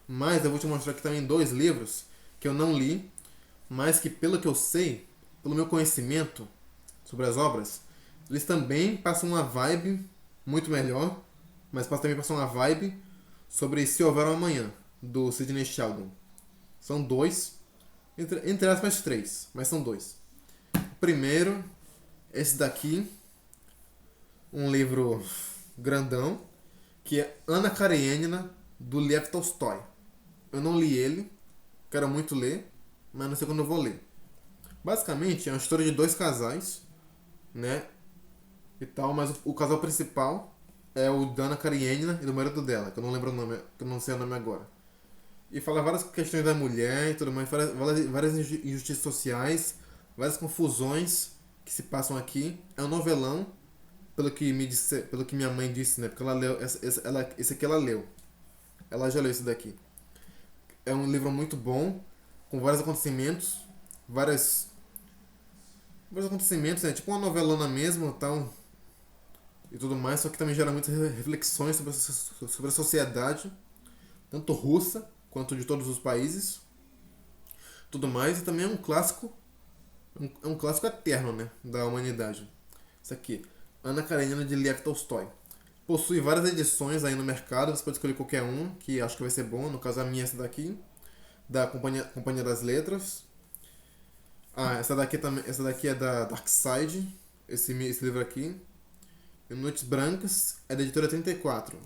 Mas eu vou te mostrar aqui também 2 livros que eu não li, mas que pelo que eu sei, pelo meu conhecimento sobre as obras, eles também passam uma vibe muito melhor, mas também passam uma vibe sobre Se Houver um Amanhã, do Sidney Sheldon. São 2, entre aspas 3, mas são 2. O primeiro, esse daqui, um livro grandão, que é Anna Karenina, do Lev Tolstói. Eu não li ele, quero muito ler, mas não sei quando eu vou ler. Basicamente é uma história de 2 casais, né? E tal, mas o casal principal é o da Anna Karenina e do marido dela, que eu não lembro o nome, que eu não sei o nome agora. E fala várias questões da mulher e tudo mais, várias injustiças sociais, várias confusões que se passam aqui. É um novelão, pelo que minha mãe disse, né? Porque ela leu, esse aqui ela leu. Ela já leu esse daqui. É um livro muito bom, com vários acontecimentos, vários acontecimentos, né? Tipo uma novelona mesmo, tal, e tudo mais, só que também gera muitas reflexões sobre a sociedade, tanto russa quanto de todos os países, tudo mais, e também é um clássico, é um clássico eterno, né, da humanidade. Isso aqui, Anna Karenina de Lev Tolstói. Possui várias edições aí no mercado, você pode escolher qualquer um, que acho que vai ser bom, no caso a minha é essa daqui, da Companhia das Letras. Ah, essa daqui é da Dark Side, esse livro aqui. E Noites Brancas é da editora 34.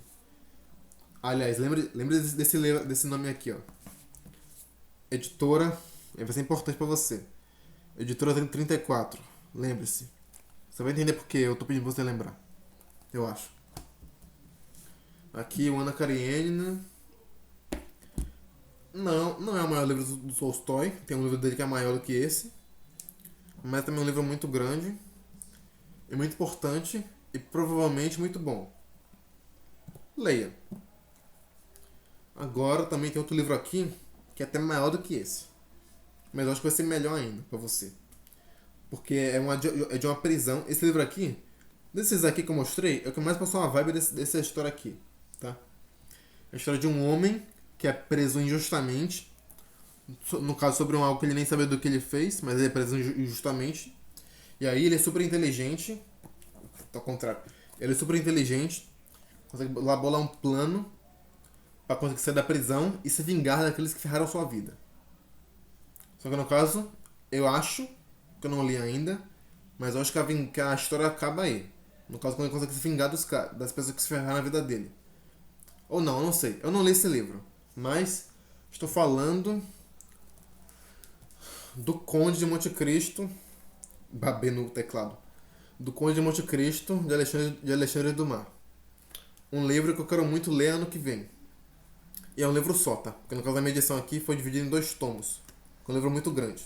Aliás, lembre desse nome aqui, ó. Editora, vai ser importante pra você. Editora 34, lembre-se. Você vai entender porque eu tô pedindo pra você lembrar. Eu acho. Aqui o Anna Karenina. Não é o maior livro do Tolstói. Tem um livro dele que é maior do que esse. Mas também é um livro muito grande. E muito importante. E provavelmente muito bom. Leia. Agora também tem outro livro aqui. Que é até maior do que esse. Mas eu acho que vai ser melhor ainda pra você. Porque é de uma prisão. Esse livro aqui, desses aqui que eu mostrei, é o que mais passou uma vibe dessa história aqui. Tá? É a história de um homem que é preso injustamente. No caso, sobre algo que ele nem sabe do que ele fez, mas ele é preso injustamente. E aí ele é super inteligente. Ao contrário. Ele é super inteligente. Consegue lá bolar um plano pra conseguir sair da prisão e se vingar daqueles que ferraram sua vida. Só que no caso, eu acho, que eu não li ainda, mas eu acho que a história acaba aí. No caso, quando ele consegue se vingar das pessoas que se ferraram na vida dele. Ou não, eu não sei. Eu não li esse livro. Mas estou falando do Conde de Monte Cristo. Babê no teclado. Do Conde de Monte Cristo, de Alexandre Dumas. Um livro que eu quero muito ler ano que vem. E é um livro só, tá? Porque no caso da minha edição aqui foi dividido em 2 tomos. É um livro muito grande.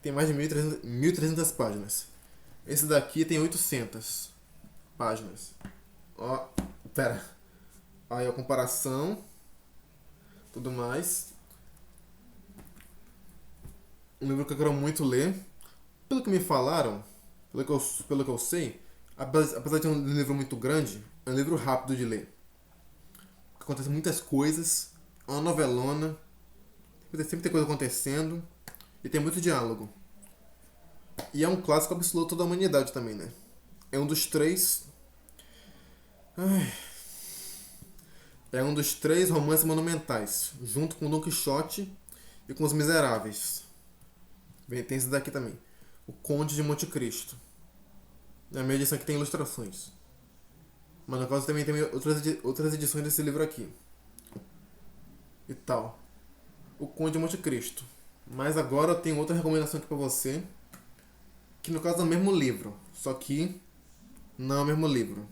Tem mais de 1.300 páginas. Esse daqui tem 800 páginas. Ó, pera. Aí a comparação. Tudo mais. Um livro que eu quero muito ler. Pelo que me falaram, pelo que eu sei, apesar de ser um livro muito grande, é um livro rápido de ler. Acontecem muitas coisas, é uma novelona, sempre tem coisa acontecendo e tem muito diálogo. E é um clássico absoluto da humanidade também, né? É um dos três. Ai, é um dos três romances monumentais, junto com Don Quixote e com Os Miseráveis. Tem esse daqui também. O Conde de Monte Cristo. É a minha edição que tem ilustrações. Mas no caso também tem outras edições desse livro aqui. E tal. O Conde de Monte Cristo. Mas agora eu tenho outra recomendação aqui pra você. Que no caso é o mesmo livro. Só que não é o mesmo livro.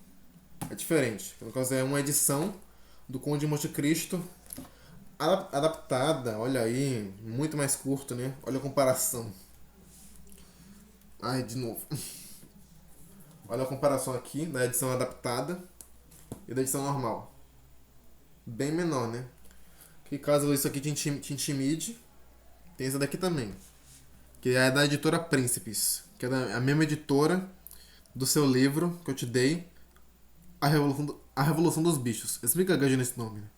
É diferente. No caso é uma edição do Conde de Monte Cristo adaptada. Olha aí. Muito mais curto, né? Olha a comparação. Ai, de novo. Olha a comparação aqui da edição adaptada e da edição normal. Bem menor, né? Que caso isso aqui te intimide, tem essa daqui também. Que é da editora Príncipes. Que é a mesma editora do seu livro que eu te dei, A Revolução dos Bichos. Explica a gaja nesse nome. Né?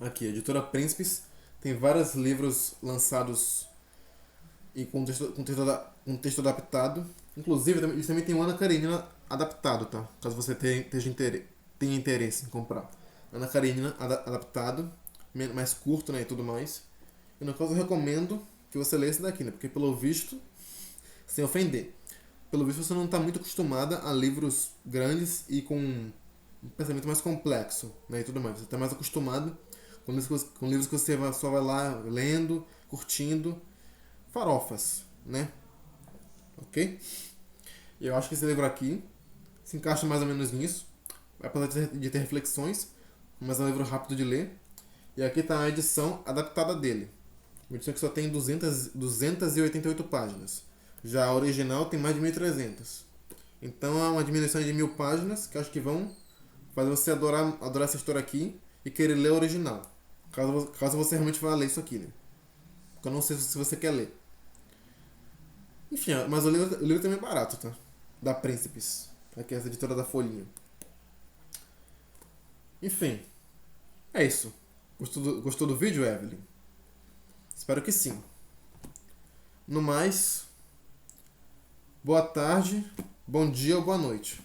Aqui, editora Príncipes. Tem vários livros lançados e com texto adaptado. Inclusive, eles também tem o Ana Karenina adaptado, tá? Caso você tenha interesse em comprar. Ana Karenina adaptado, mais curto, né, e tudo mais. E no caso eu recomendo que você leia esse daqui, né? Porque pelo visto, sem ofender, pelo visto você não está muito acostumada a livros grandes e com um pensamento mais complexo, né, e tudo mais. Você está mais acostumado com livros que você só vai lá lendo, curtindo, farofas, né? Ok? E eu acho que esse livro aqui se encaixa mais ou menos nisso. Apesar de ter reflexões, mas é um livro rápido de ler. E aqui está a edição adaptada dele. Uma edição que só tem 288 páginas. Já a original tem mais de 1.300. Então é uma diminuição de 1.000 páginas que eu acho que vão fazer você adorar essa história aqui e querer ler a original. Caso você realmente vá ler isso aqui, né? Porque eu não sei se você quer ler. Enfim, mas o livro também é barato, tá? Da Príncipes. Aqui é essa editora da Folhinha. Enfim, é isso. Gostou do vídeo, Evelyn? Espero que sim. No mais, boa tarde, bom dia ou boa noite.